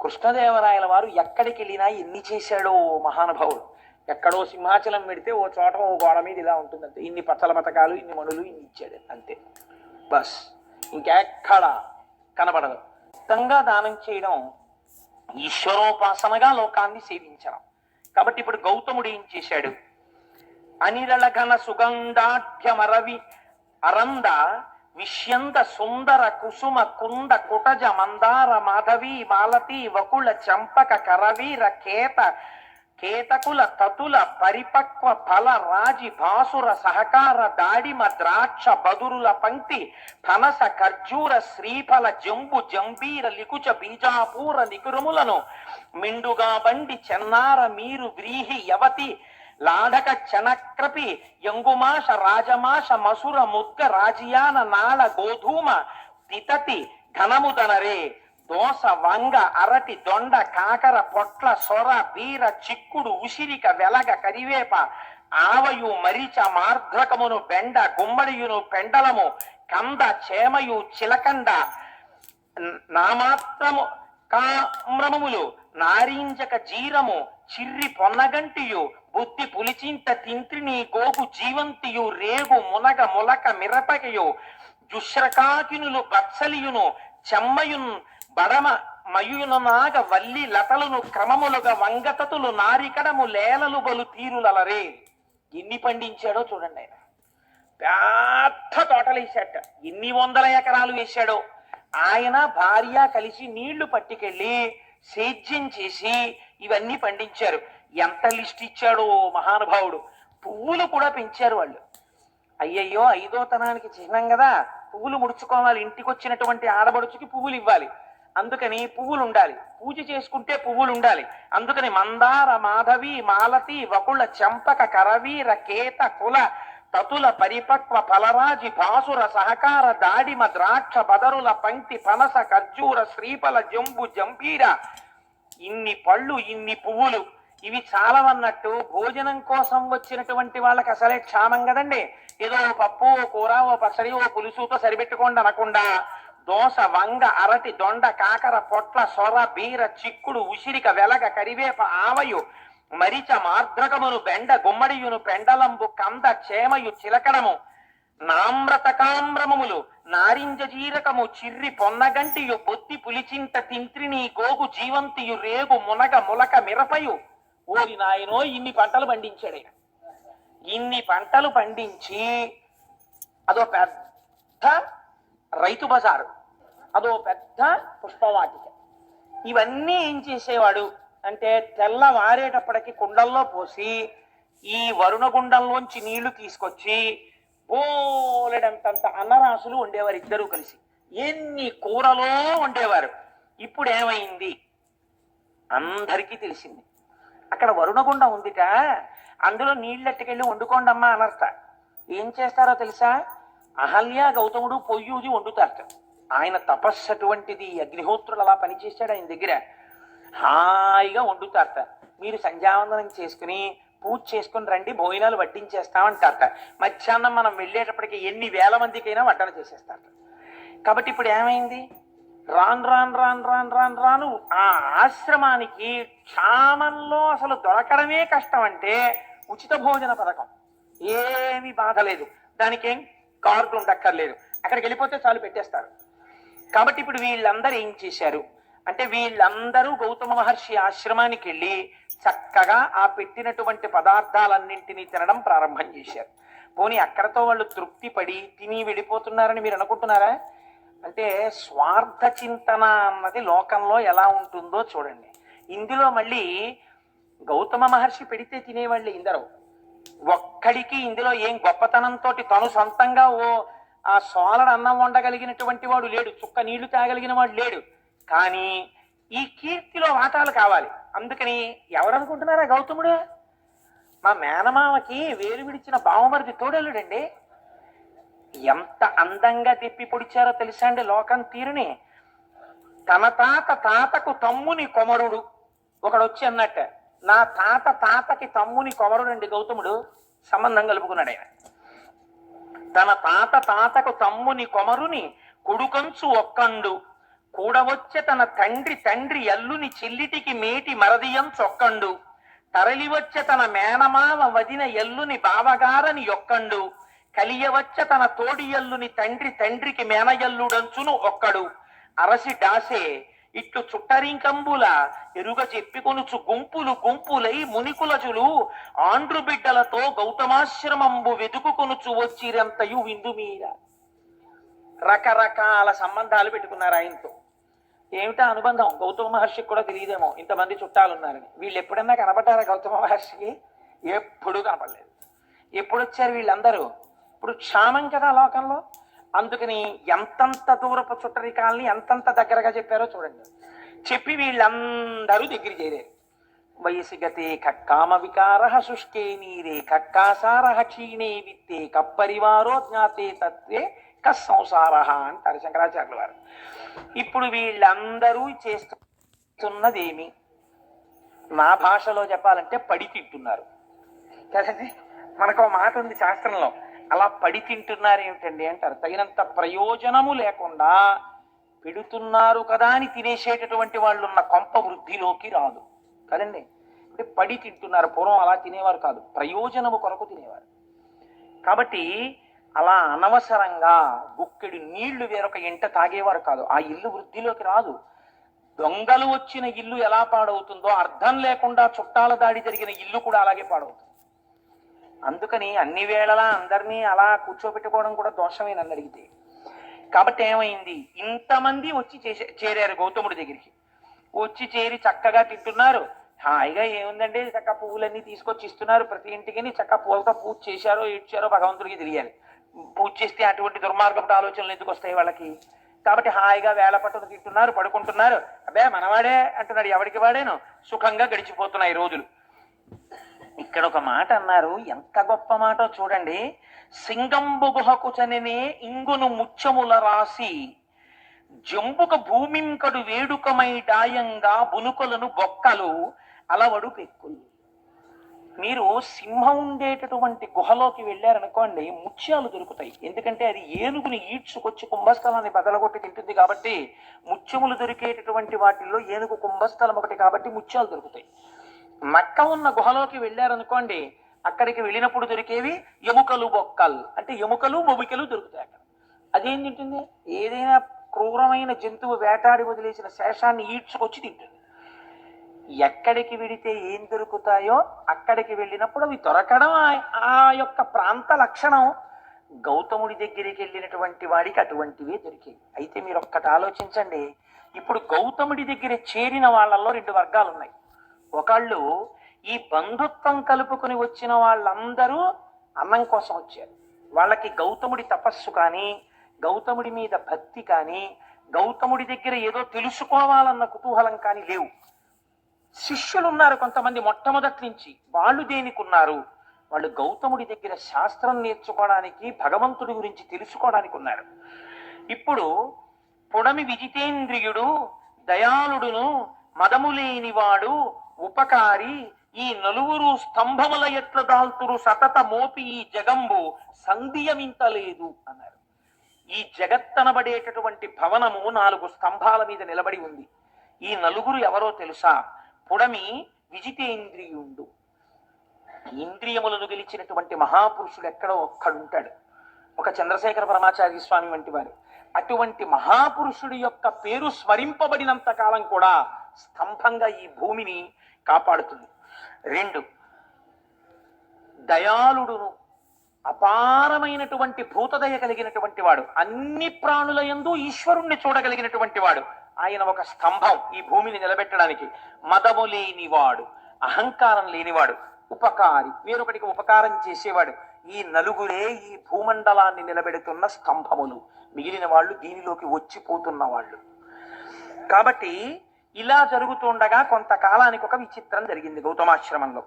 కృష్ణదేవరాయల వారు ఎక్కడికి వెళ్ళినా ఎన్ని చేశాడో మహానుభావుడు. ఎక్కడో సింహాచలం పెడితే ఓ చోట ఓ గోడ మీద ఇలా ఉంటుందంటే ఇన్ని పచ్చల పథకాలు, ఇన్ని మణులు, ఇన్ని ఇచ్చాడు అంతే, బస్. ఇంకెక్కడా కనబడదు. మొత్తంగా దానం చేయడం ఈశ్వరోపాసనగా లోకాన్ని సేవించడం. కాబట్టి ఇప్పుడు గౌతముడు ఏం చేశాడు? అనిరళఘన సుగంధాఢ్యమరవి అరంద విష్యంద సుందర కుసుమ కుంద కుటజ మందార మాధవి మాలతి వకుళ చంపక కరవీర కేతకుల తతుల పరిపక్వ ఫల రాజి భాసుర సహకార దాడిమ ద్రాక్ష బదురుల పంక్తి ఫనస ఖర్జూర శ్రీఫల జంబు జంబీర లికుచ బీజాపూర నికురములను మిండుగా బండి చెన్నార మీరు వ్రీహి యవతి లాఢక చనక్రపి యంగుమాష రాజమాష మసుర ముద్గ రాజియాన నాళ గోధూమ తితతి ఘనముదనరే దోస వంగ అరటి దొండ కాకర పొట్ల సొర బీర చిక్కుడు ఉసిరిక వెలగ కరివేప ఆవయు మరిచ మార్ధ్రకమును బెండ గుమ్మడియును పెండలము కంద చేమయు చిలకండ నామాత్రము కామ్రములు నారింజక జీరము చిర్రి పొన్నగంటియు బుద్ధి పులిచింత తింత్రిని గోగు జీవంతియు రేగు మునగ ములక మిరపకయు జుశ్రకాకినులు బత్సలియును చెమ్మయున్ బడమ మయుననాగ వల్లి లతలను క్రమములుగా వంగతతులు నారికడము లేలలు బలు తీరులలరే. ఎన్ని పండించాడో చూడండి. ఆయన పెద్ద తోటలు వేసాట, ఎన్ని వందల ఎకరాలు వేశాడో. ఆయన భార్య కలిసి నీళ్లు పట్టుకెళ్ళి సేద్యం చేసి ఇవన్నీ పండించారు. ఎంత లిస్ట్ ఇచ్చాడో మహానుభావుడు. పువ్వులు కూడా పెంచారు వాళ్ళు. అయ్యయ్యో, 5వ తనానికి చిహ్నం కదా, పువ్వులు ముడుచుకోవాలి, ఇంటికి వచ్చినటువంటి ఆడబడుచుకి పువ్వులు ఇవ్వాలి, అందుకని పువ్వులు ఉండాలి, పూజ చేసుకుంటే పువ్వులు ఉండాలి. అందుకని మందార మాధవి మాలతి వకుళ చంపక కరవీర కేత కుల తతుల పరిపక్వ ఫలరాజి భాసుర సహకార దాడిమ ద్రాక్ష బదరుల పంక్తి పనస ఖర్జూర శ్రీఫల జంబు జంపీర. ఇన్ని పళ్ళు, ఇన్ని పువ్వులు, ఇవి చాలవన్నట్టు భోజనం కోసం వచ్చినటువంటి వాళ్ళకి అసలే క్షామం కదండి. ఏదో పప్పు, ఓ కూర, ఓ పచ్చడి, ఓ పులుసుతో సరిపెట్టుకోండి అనకుండా దోస, వంగ, అరటి, దొండ, కాకర, పొట్ల, సొర, బీర, చిక్కుడు, ఉసిరిక, వెలగ, కరివేప, ఆవయు, మరిచ, మార్ద్రకమును, బెండ, గుమ్మడియును, పెండలంబు, కంద, చేమయు, చిలకడము, నామ్రతకామ్రమములు, నారింజ జీరకము, చిర్రి, పొన్నగంటియు, బొత్తి పులిచింత తింత్రిని గోగు జీవంతియు రేగు మునగ ములక మిరపయు. ఓరి నాయనో, ఇన్ని పంటలు పండించాడు. ఇన్ని పంటలు పండించి అదో పెద్ద రైతు బజారు, అదో పెద్ద పుష్పవాటిక. ఇవన్నీ ఏం చేసేవాడు అంటే, తెల్లవారేటప్పటికి కుండల్లో పోసి ఈ వరుణగుండంలోంచి నీళ్లు తీసుకొచ్చి బోలెడంతంత అన్నరాసులు ఉండేవారు, ఇద్దరూ కలిసి ఎన్ని కూరలో ఉండేవారు. ఇప్పుడు ఏమైంది అందరికీ తెలిసింది. అక్కడ వరుణగుండం ఉందిట, అందులో నీళ్ళెట్టుకెళ్ళి వండుకోండమ్మా అనర్త. ఏం చేస్తారో తెలుసా? అహల్య గౌతముడు పొయ్యూది వండుతారట. ఆయన తపస్సు అటువంటిది, అగ్నిహోత్రులు అలా పనిచేశాడు ఆయన దగ్గర. హాయిగా వండుతారట. మీరు సంధ్యావందనం చేసుకుని పూజ చేసుకుని రండి, భోజనాలు వడ్డించేస్తామంటారట. మధ్యాహ్నం మనం వెళ్ళేటప్పటికి ఎన్ని వేల మందికైనా వడ్డన చేసేస్తారట. కాబట్టి ఇప్పుడు ఏమైంది? రాను రాను రాను రాను రాను రాను ఆ ఆశ్రమానికి క్షామంలో అసలు దొరకడమే కష్టం. అంటే ఉచిత భోజన పథకం ఏమీ బాధ లేదు, దానికేం కార్డు ఉండక్కర్లేదు, అక్కడికి వెళ్ళిపోతే చాలు పెట్టేస్తారు. కాబట్టి ఇప్పుడు వీళ్ళందరూ ఏం చేశారు అంటే, వీళ్ళందరూ గౌతమ మహర్షి ఆశ్రమానికి వెళ్ళి చక్కగా ఆ పెట్టినటువంటి పదార్థాలన్నింటినీ తినడం ప్రారంభం చేశారు. పోనీ అక్కడతో వాళ్ళు తృప్తి పడి తిని వెళ్ళిపోతున్నారని మీరు అనుకుంటున్నారా? అంటే స్వార్థ చింతన అన్నది లోకంలో ఎలా ఉంటుందో చూడండి. ఇందులో మళ్ళీ గౌతమ మహర్షి పెడితే తినేవాళ్ళే ఇందరూ. ఒక్కడికి ఇందులో ఏం గొప్పతనంతో తను సొంతంగా ఆ సోలడ అన్నం వండగలిగినటువంటి వాడు లేడు, చుక్క నీళ్లు తాగలిగిన వాడు లేడు. కానీ ఈ కీర్తిలో వాటాలు కావాలి. అందుకని ఎవరనుకుంటున్నారా? గౌతముడు మా మేనమామకి వేలు విడిచిన బావమరిది తోడేలుడండి. ఎంత అందంగా తిప్పి పొడిచారో తెలుసా అండి లోకం తీరుని. తన తాతకు తమ్ముని కొమరుడు ఒకడు వచ్చి అన్నట్ట, నా తాతకి తమ్ముని కొమరుడండి గౌతముడు. సంబంధం కలుపుకున్నాడు ఆయన. తన తాతకు తమ్ముని కొమరుని కొడుకంచు ఒక్కండు కూడవచ్చే తన తండ్రి ఎల్లుని చెల్లిటికి మేటి మరదియం చొక్కండు తరలివచ్చే తన మేనమావ వదిన ఎల్లుని బావగారని యొక్కండు కలియవచ్చ తన తోడి ఎల్లుని తండ్రికి మేనయల్లుడంచును ఒక్కడు అరసి డాసే ఇట్లు చుట్టరింకంబుల ఎరుగ చెప్పికొనుచు గుంపులై మునికులజులు ఆండ్రు బిడ్డలతో గౌతమాశ్రమంబు వెతుకుకొనుచు వచ్చిరంతయు విందు మీద. రకరకాల సంబంధాలు పెట్టుకున్నారు ఆయనతో. ఏమిటా అనుబంధం? గౌతమ మహర్షికి కూడా తెలియదేమో ఇంతమంది చుట్టాలు ఉన్నారని. వీళ్ళు ఎప్పుడన్నా కనపడ్డారా గౌతమ మహర్షికి? ఎప్పుడూ కనపడలేదు. ఎప్పుడు వచ్చారు వీళ్ళందరూ? ఇప్పుడు క్షామం కదా లోకంలో. అందుకని ఎంతంత దూరపు చుట్టరికాలని ఎంతంత దగ్గరగా చెప్పారో చూడండి. చెప్పి వీళ్ళందరూ దగ్గర చేరారు. వయసి గతే కక్కామ వికార శుష్కే నీరే కక్కాసార క్షీణే విత్తే కప్పరివారో జ్ఞాతే తత్వే కస్సంసార అంటారు శంకరాచార్యుల వారు. ఇప్పుడు వీళ్ళందరూ చేస్తున్నదేమి? నా భాషలో చెప్పాలంటే పడి తింటున్నారు కదండి. మనకు మాట ఉంది శాస్త్రంలో, అలా పడి తింటున్నారు ఏమిటండి అంటారు. తగినంత ప్రయోజనము లేకుండా పెడుతున్నారు కదా అని తినేసేటటువంటి వాళ్ళు ఉన్న కొంప వృద్ధిలోకి రాదు కదండి. అంటే పడి తింటున్నారు. పూర్వం అలా తినేవారు కాదు, ప్రయోజనము కొరకు తినేవారు. కాబట్టి అలా అనవసరంగా గుక్కెడు నీళ్లు వేరొక ఇంట తాగేవారు కాదు. ఆ ఇల్లు వృద్ధిలోకి రాదు. దొంగలు వచ్చిన ఇల్లు ఎలా పాడవుతుందో అర్థం లేకుండా చుట్టాల దాడి జరిగిన ఇల్లు కూడా అలాగే పాడవుతుంది. అందుకని అన్ని వేళలా అందరినీ అలా కూర్చోబెట్టుకోవడం కూడా దోషమే నన్ను అడిగితే. కాబట్టి ఏమైంది, ఇంతమంది వచ్చి చేరారు గౌతముడి దగ్గరికి. వచ్చి చేరి చక్కగా తింటున్నారు. హాయిగా ఏముందండి, చక్కగా పువ్వులన్నీ తీసుకొచ్చి ఇస్తున్నారు ప్రతి ఇంటికి. చక్కగా పూలతో పూజ చేశారో ఇచ్చారో భగవంతుడికి తెలియాలి. పూజ చేస్తే అటువంటి దుర్మార్గపు ఆలోచనలు ఎందుకు వస్తాయి వాళ్ళకి? కాబట్టి హాయిగా వేళ పట్టును తింటున్నారు, పడుకుంటున్నారు. అబ్బే మనవాడే అంటున్నాడు, ఎవరికి వాడేను. సుఖంగా గడిచిపోతున్నాయి రోజులు. ఇక్కడ ఒక మాట అన్నారు, ఎంత గొప్ప మాటో చూడండి. సింగంబు గుహకు చనినే ఇంగును ముచ్చముల రాసి జంబుక భూమింకడు వేడుకమై డాయంగా బునుకలను బొక్కలు అలవడు పెక్కులు. మీరు సింహం ఉండేటటువంటి గుహలోకి వెళ్ళారనుకోండి, ముత్యాలు దొరుకుతాయి. ఎందుకంటే అది ఏనుగుని ఈడ్చుకొచ్చి కుంభస్థలాన్ని బదలగొట్టి తింటుంది కాబట్టి. ముత్యములు దొరికేటటువంటి వాటిల్లో ఏనుగు కుంభస్థలం ఒకటి కాబట్టి ముత్యాలు దొరుకుతాయి. నక్క ఉన్న గుహలోకి వెళ్ళారనుకోండి, అక్కడికి వెళ్ళినప్పుడు దొరికేవి ఎముకలు బొక్కలు, అంటే ఎముకలు మొబికలు దొరుకుతాయి అక్కడ. అదేం తింటుంది? ఏదైనా క్రూరమైన జంతువు వేటాడి వదిలేసిన శేషాన్ని ఈడ్చుకొచ్చి తింటుంది. ఎక్కడికి వెడితే ఏం దొరుకుతాయో అక్కడికి వెళ్ళినప్పుడు అవి దొరకడం ఆ యొక్క ప్రాంత లక్షణం. గౌతముడి దగ్గరికి వెళ్ళినటువంటి వాడికి అటువంటివే దొరికాయి. అయితే మీరు ఒక్కటి ఆలోచించండి. ఇప్పుడు గౌతముడి దగ్గర చేరిన వాళ్ళల్లో రెండు వర్గాలు ఉన్నాయి. ఒకళ్ళు ఈ బంధుత్వం కలుపుకుని వచ్చిన వాళ్ళందరూ అన్నం కోసం వచ్చారు. వాళ్ళకి గౌతముడి తపస్సు కానీ, గౌతముడి మీద భక్తి కానీ, గౌతముడి దగ్గర ఏదో తెలుసుకోవాలన్న కుతూహలం కానీ లేవు. శిష్యులు ఉన్నారు కొంతమంది మొట్టమొదటి నుంచి. వాళ్ళు దేనికి ఉన్నారు? వాళ్ళు గౌతముడి దగ్గర శాస్త్రం నేర్చుకోవడానికి, భగవంతుడి గురించి తెలుసుకోవడానికి ఉన్నారు. ఇప్పుడు పొడమి విజితేంద్రియుడు, దయాళుడును, మదములేనివాడు, ఉపకారి, ఈ నలుగురు స్తంభముల ఎట్ల దాల్తురు సతత మోపి ఈ జగంబు సంధియమింతలేదు అన్నారు. ఈ జగత్తనబడేటటువంటి భవనము 4 స్తంభాల మీద నిలబడి ఉంది. ఈ నలుగురు ఎవరో తెలుసా? పుడమి విజితేంద్రియుండు. ఇంద్రియములను గెలిచినటువంటి మహాపురుషుడు ఎక్కడో ఒక్కడుంటాడు, ఒక చంద్రశేఖర పరమాచార్య స్వామి వంటి వారు. అటువంటి మహాపురుషుడి యొక్క పేరు స్మరింపబడినంత కాలం కూడా స్తంభంగా ఈ భూమిని కాపాడుతుంది. 2, దయాళుడును, అపారమైనటువంటి భూతదయ కలిగినటువంటి వాడు, అన్ని ప్రాణుల యందు ఈశ్వరుణ్ణి చూడగలిగినటువంటి వాడు. ఆయన ఒక స్తంభం ఈ భూమిని నిలబెట్టడానికి. మదము లేనివాడు, అహంకారం లేనివాడు, ఉపకారి, వేరొకటికి ఉపకారం చేసేవాడు. ఈ నలుగురే ఈ భూమండలాన్ని నిలబెడుతున్న స్తంభములు. మిగిలిన వాళ్ళు దీనిలోకి వచ్చిపోతున్న వాళ్ళు. కాబట్టి ఇలా జరుగుతుండగా కొంతకాలానికి ఒక విచిత్రం జరిగింది గౌతమాశ్రమంలో.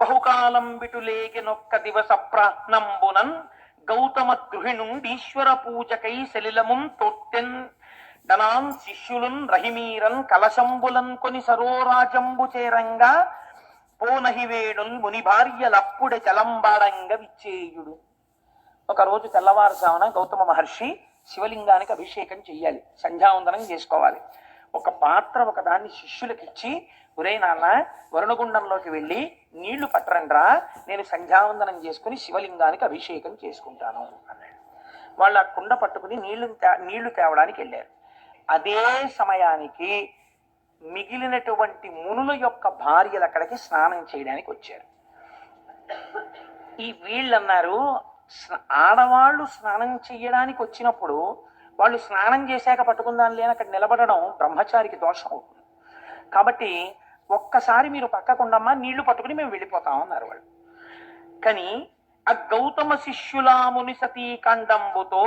బహుకాలం బిటులేగినొక్క దివస ప్రాణంబునన్ గౌతమ గృహిణుండీశ్వర పూజకై సలిలమున్ తొట్టెన్ డనాన్ శిష్యులున్ రహిమీరన్ కలశంబులన్ కొని సరోరాజంబు చేరంగా పోనహివేణుల్ ముని భార్యలప్పుడే జలంబాడంగా విచ్చేయుడు. ఒకరోజు తెల్లవారుజామున గౌతమ మహర్షి శివలింగానికి అభిషేకం చెయ్యాలి, సంధ్యావందనం చేసుకోవాలి. ఒక పాత్ర ఒకదాన్ని శిష్యులకిచ్చి, ఒరే నాన్న, వరుణగుండంలోకి వెళ్ళి నీళ్లు పట్టరండ్రా, నేను సంధ్యావందనం చేసుకుని శివలింగానికి అభిషేకం చేసుకుంటాను అన్నాడు. వాళ్ళు ఆ కుండ పట్టుకుని నీళ్లు తేవడానికి వెళ్ళారు. అదే సమయానికి మిగిలినటువంటి మునుల యొక్క భార్యలు అక్కడికి స్నానం చేయడానికి వచ్చారు. ఈ వీళ్ళన్నారు, ఆడవాళ్ళు స్నానం చేయడానికి వచ్చినప్పుడు వాళ్ళు స్నానం చేశాక పట్టుకుందాం లేని అక్కడ నిలబడడం బ్రహ్మచారికి దోషం అవుతుంది. కాబట్టి ఒక్కసారి మీరు పక్కకుండమ్మా, నీళ్లు పట్టుకుని మేము వెళ్ళిపోతాం అన్నారు వాళ్ళు. కానీ ఆ గౌతమ శిష్యులాముని సతీకండంబుతో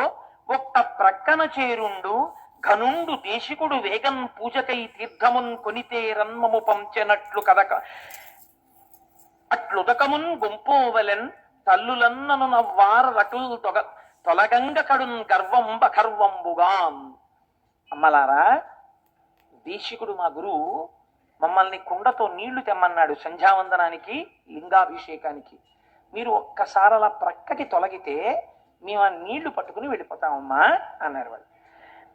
ఒక్క ప్రక్కన చేరుండు ఘనుండు దేశికుడు వేగం పూజకై తీర్థమున్ కొనితే రన్మము పంచెనట్లు కదక అట్లుదకమున్ గుంపోవలెన్ తల్లులన్నను నవ్వార రటుల్ తొలగంగ కడున్ గర్వంబ కర్వంబుగాన్. అమ్మలారా, దేశికుడు మా గురువు మమ్మల్ని కుండతో నీళ్లు తెమ్మన్నాడు సంధ్యావందనానికి, లింగాభిషేకానికి. మీరు ఒక్కసారి అలా ప్రక్కకి తొలగితే మేము ఆ నీళ్లు పట్టుకుని వెళ్ళిపోతామమ్మా అన్నారు వాళ్ళు.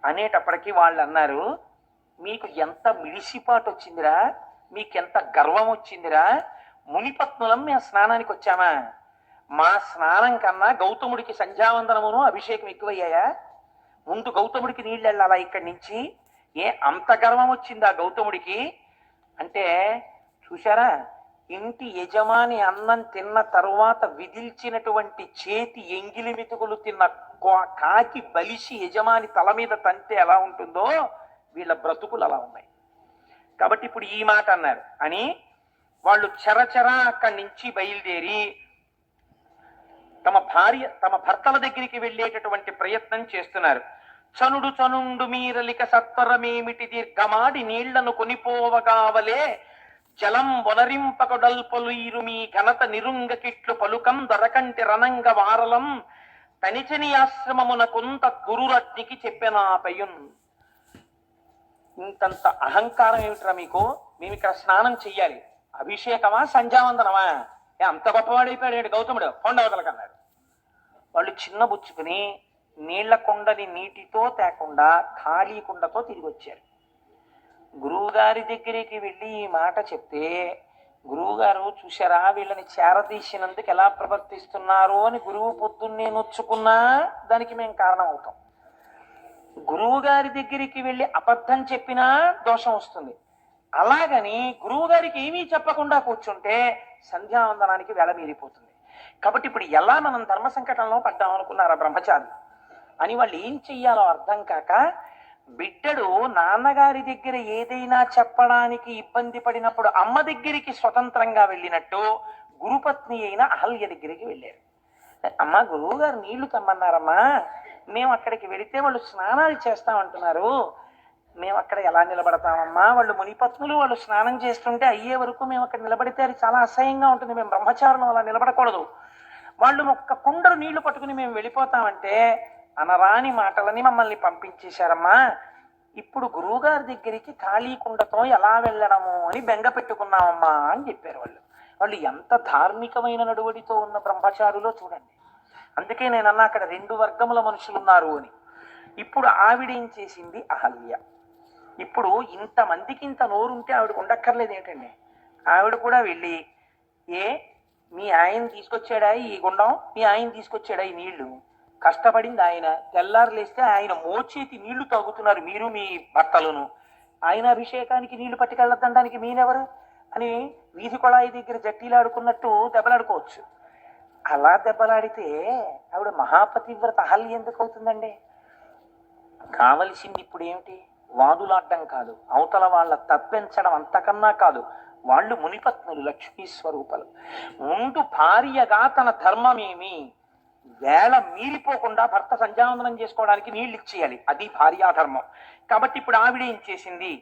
అనేటప్పటికీ వాళ్ళు అన్నారు, మీకు ఎంత మిడిసిపాటు వచ్చిందిరా, మీకెంత గర్వం వచ్చిందిరా, మునిపత్నులం మేము స్నానానికి వచ్చామా? మా స్నానం కన్నా గౌతముడికి సంధ్యావందనమును అభిషేకం ఎక్కువయ్యాయా? ముందు గౌతముడికి నీళ్ళు వెళ్ళాలా ఇక్కడి నుంచి? అంత గర్వం వచ్చిందా గౌతముడికి? అంటే చూశారా, ఇంటి యజమాని అన్నం తిన్న తరువాత విదిల్చినటువంటి చేతి ఎంగిలి మెతుకులు తిన్న కాకి బలిసి యజమాని తల మీద తంతే ఎలా ఉంటుందో వీళ్ళ బ్రతుకులు అలా ఉన్నాయి. కాబట్టి ఇప్పుడు ఈ మాట అన్నారు అని వాళ్ళు చరచరా అక్కడి నుంచి బయలుదేరి తమ భర్తల దగ్గరికి వెళ్ళేటటువంటి ప్రయత్నం చేస్తున్నారు. చనుండు మీరలిక సత్వరమేమిటి దీర్ఘమాడి నీళ్లను కొనిపోవగావలే జలం వనరింపకొడల్పలుయిరు మీ ఘనత నిరుంగ కిట్లు పలుకం దొరకంటి రణంగ వారలం తనిచని ఆశ్రమమున కొంత గురురజ్ఞికి చెప్పెనాపయున్. ఇంతంత అహంకారం ఏమిట్రా మీకు? మేము ఇక్కడ స్నానం చెయ్యాలి, అభిషేకమా సంధ్యావందనమా? అంత గొప్పవాడైపోయాడు గౌతముడు, కొండవతలకన్నాడు. వాళ్ళు చిన్న బుచ్చుకుని నీళ్ల కుండని నీటితో తేకుండా ఖాళీ కుండతో తిరిగి వచ్చారు. గురువుగారి దగ్గరికి వెళ్ళి ఈ మాట చెప్తే గురువుగారు చూశారా వీళ్ళని చేరదీసినందుకు ఎలా ప్రవర్తిస్తున్నారు అని గురువు పొద్దున్నే నొచ్చుకున్నా దానికి మేము కారణం అవుతాం. గురువు గారి దగ్గరికి వెళ్ళి అబద్ధం చెప్పినా దోషం వస్తుంది. అలాగని గురువు గారికి ఏమీ చెప్పకుండా కూర్చుంటే సంధ్యావందనానికి వేళ మీరిపోతుంది. కాబట్టి ఇప్పుడు ఎలా మనం ధర్మ సంకటంలో పడ్డాం అనుకున్నారా బ్రహ్మచారి అని వాళ్ళు ఏం చెయ్యాలో అర్థం కాక, బిడ్డడు నాన్నగారి దగ్గర ఏదైనా చెప్పడానికి ఇబ్బంది పడినప్పుడు అమ్మ దగ్గరికి స్వతంత్రంగా వెళ్ళినట్టు గురుపత్ని అయిన అహల్య దగ్గరికి వెళ్ళారు. అమ్మ గురువు గారు నీళ్లు తెమ్మన్నారమ్మా, మేము అక్కడికి వెళితే వాళ్ళు స్నానాలు చేస్తామంటున్నారు, మేము అక్కడ ఎలా నిలబడతామమ్మా? వాళ్ళు మునిపత్నులు వాళ్ళు స్నానం చేస్తుంటే అయ్యే వరకు మేము అక్కడ నిలబడితే అది చాలా అసహ్యంగా ఉంటుంది, మేము బ్రహ్మచారులు అలా నిలబడకూడదు. వాళ్ళు ఒక్క కుండరు నీళ్లు పట్టుకుని మేము వెళ్ళిపోతామంటే అనరాని మాటలని మమ్మల్ని పంపించేశారమ్మా. ఇప్పుడు గురువుగారి దగ్గరికి ఖాళీ కుండతో ఎలా వెళ్ళడము అని బెంగ పెట్టుకున్నామమ్మా అని చెప్పారు వాళ్ళు. వాళ్ళు ఎంత ధార్మికమైన నడువడితో ఉన్న బ్రహ్మచారులో చూడండి. అందుకే నేనన్నా అక్కడ రెండు వర్గముల మనుషులు ఉన్నారు అని. ఇప్పుడు ఆవిడ ఏం చేసింది అహల్య, ఇప్పుడు ఇంతమందికి ఇంత నోరుంటే ఆవిడకు ఉండక్కర్లేదు ఏంటండి? ఆవిడ కూడా వెళ్ళి మీ ఆయన తీసుకొచ్చాడా ఈ గుండం, మీ ఆయన తీసుకొచ్చాడా ఈ నీళ్లు, కష్టపడింది ఆయన, తెల్లారు లేస్తే ఆయన మోచేతి నీళ్లు తాగుతున్నారు మీరు మీ భర్తలను, ఆయన అభిషేకానికి నీళ్లు పట్టుకెళ్ళొద్దనడానికి మీనెవరు అని వీధి కొళాయి దగ్గర జట్టీలాడుకున్నట్టు దెబ్బలాడుకోవచ్చు. అలా దెబ్బలాడితే ఆవిడ మహాపతివ్రత అహల్య ఎందుకు అవుతుందండి? కావలసింది ఇప్పుడు ఏమిటి? వాదులాడ్డం కాదు, అవతల వాళ్ళ తప్పించడం అంతకన్నా కాదు. వాళ్ళు మునిపత్నులు, లక్ష్మీ స్వరూపాలు. ముందు భార్యగా తన ధర్మమేమి వేళ మీరిపోకుండా భర్త సంధ్యావందనం చేసుకోవడానికి నీళ్ళు ఇచ్చేయాలి, అది భార్యాధర్మం. కాబట్టి ఇప్పుడు ఆవిడ ఏం చేసింది?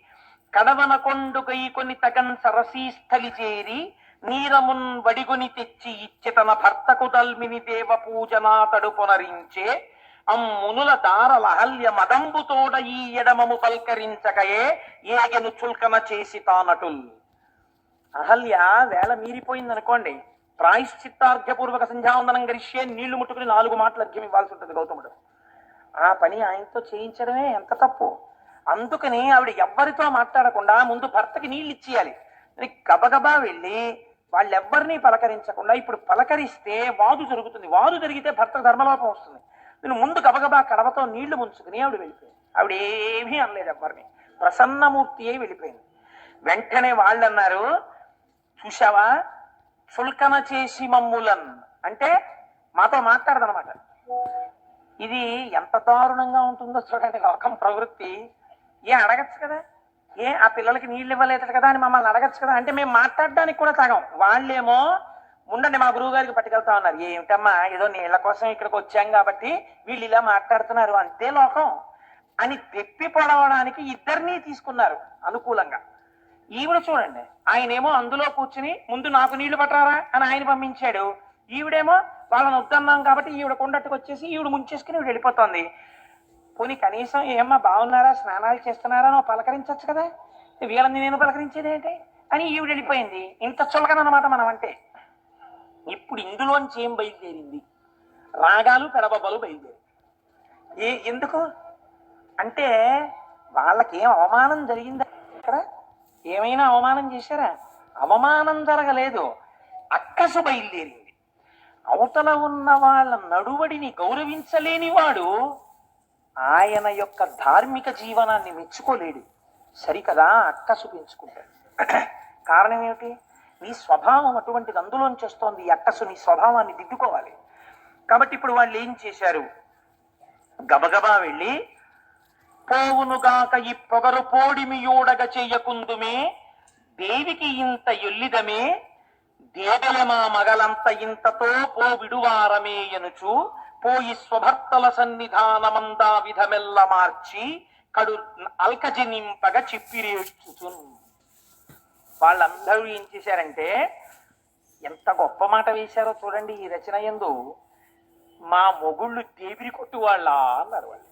కడవన కొండు గైకొని తగన్ సరసీస్థలి చేరి నీరమున్ వడిగొని తెచ్చి ఇచ్చి తన భర్తకు దల్మిని దేవ పూజనాతడు పునరించే అమ్మునుల దారల అహల్య మదంబుతోడ ఈ ఎడమము పల్కరించకయే ఏగెను చుల్కన చేసి తానటుల్. అహల్య వేళ మీరిపోయింది అనుకోండి, ప్రాయశ్చిత్తార్ఘ్యపూర్వక సంధ్యావందనం గరిష్యే నీళ్లు ముట్టుకుని 4 మాటలు అర్ఘ్యం ఇవ్వాల్సి ఉంటుంది గౌతముడు. ఆ పని ఆయనతో చేయించడమే ఎంత తప్పు. అందుకని ఆవిడ ఎవ్వరితో మాట్లాడకుండా ముందు భర్తకి నీళ్ళు ఇచ్చేయాలి. గబగబా వెళ్ళి వాళ్ళెవ్వరినీ పలకరించకుండా ఇప్పుడు పలకరిస్తే వాదు జరుగుతుంది, వాదు జరిగితే భర్తకు ధర్మలోపం వస్తుంది. నేను ముందు గబగబా కడవతో నీళ్లు ముంచుకుని ఆవిడ వెళ్ళిపోయింది. ఆవిడ ఏమీ అనలేదు ఎవ్వరిని, ప్రసన్నమూర్తి అయి వెళ్ళిపోయింది. వెంటనే వాళ్ళు అన్నారు, చూశావా చుల్కన చేసి మమ్ములన్ అంటే మాతో మాట్లాడదనమాట. ఇది ఎంత దారుణంగా ఉంటుందో చూడండి లోకం ప్రవృత్తి. అడగచ్చు కదా, ఆ పిల్లలకి నీళ్ళు ఇవ్వలేదు కదా అని మమ్మల్ని అడగచ్చు కదా అంటే మేము మాట్లాడడానికి కూడా తాగం. వాళ్ళేమో ఉండండి మా గురువు గారికి పట్టుకెళ్తా ఉన్నారు. ఏమిటమ్మా ఏదో నీళ్ల కోసం ఇక్కడికి వచ్చాం కాబట్టి వీళ్ళు ఇలా మాట్లాడుతున్నారు అంతే లోకం అని తెప్పి పొడవడానికి ఇద్దరినీ తీసుకున్నారు అనుకూలంగా. ఈవిడ చూడండి, ఆయనేమో అందులో కూర్చుని ముందు నాకు నీళ్లు పట్టరారా అని ఆయన పంపించాడు, ఈవిడేమో వాళ్ళని వద్దన్నాం కాబట్టి ఈవిడ కొండట్టుకు వచ్చేసి ఈవిడ ముంచేసుకుని ఈవిడ వెళ్ళిపోతుంది. పోనీ కనీసం ఏమ్మా బాగున్నారా స్నానాలు చేస్తున్నారా నువ్వు పలకరించచ్చు కదా, వీళ్ళని నేను పలకరించేది ఏంటి అని ఈవిడ వెళ్ళిపోయింది. ఇంత చులకనమాట మనం అంటే. ఇప్పుడు ఇందులోంచి ఏం బయలుదేరింది? రాగాలు పెడబొబ్బలు బయలుదేరి. ఎందుకు అంటే వాళ్ళకేం అవమానం జరిగిందా? ఇక్కడ ఏమైనా అవమానం చేశారా? అవమానం జరగలేదు, అక్కసు బయలుదేరింది. అవతల ఉన్న వాళ్ళ నడువడిని గౌరవించలేని వాడు ఆయన యొక్క ధార్మిక జీవనాన్ని మెచ్చుకోలేడు. సరికదా, అక్కసు పెంచుకుంటాడు. కారణం ఏమిటి? నీ స్వభావం అటువంటిది, అందులోంచి వస్తోంది ఈ అక్కసు. నీ స్వభావాన్ని దిద్దుకోవాలి. కాబట్టి ఇప్పుడు వాళ్ళు ఏం చేశారు? గబగబా వెళ్ళి, పోవునుగాక ఈ పొగరు పోడిమియూడగ చెయ్యకుందుమే, దేవికి ఇంత ఎల్లిదమే, దేవల మా మగలంత ఇంతతో పో విడువారమే ఎనుచు, పోయి స్వభర్తల సన్నిధానమందా విధమెల్ల మార్చి కడు అల్కజనింపగ చిప్పిరేచుచున్. వాళ్ళందరూ ఏం చేశారంటే, ఎంత గొప్ప మాట వేశారో చూడండి ఈ రచన యందు. మా మొగుళ్ళు దేవిరి కొట్టు వాళ్ళ అన్నారు వాళ్ళు.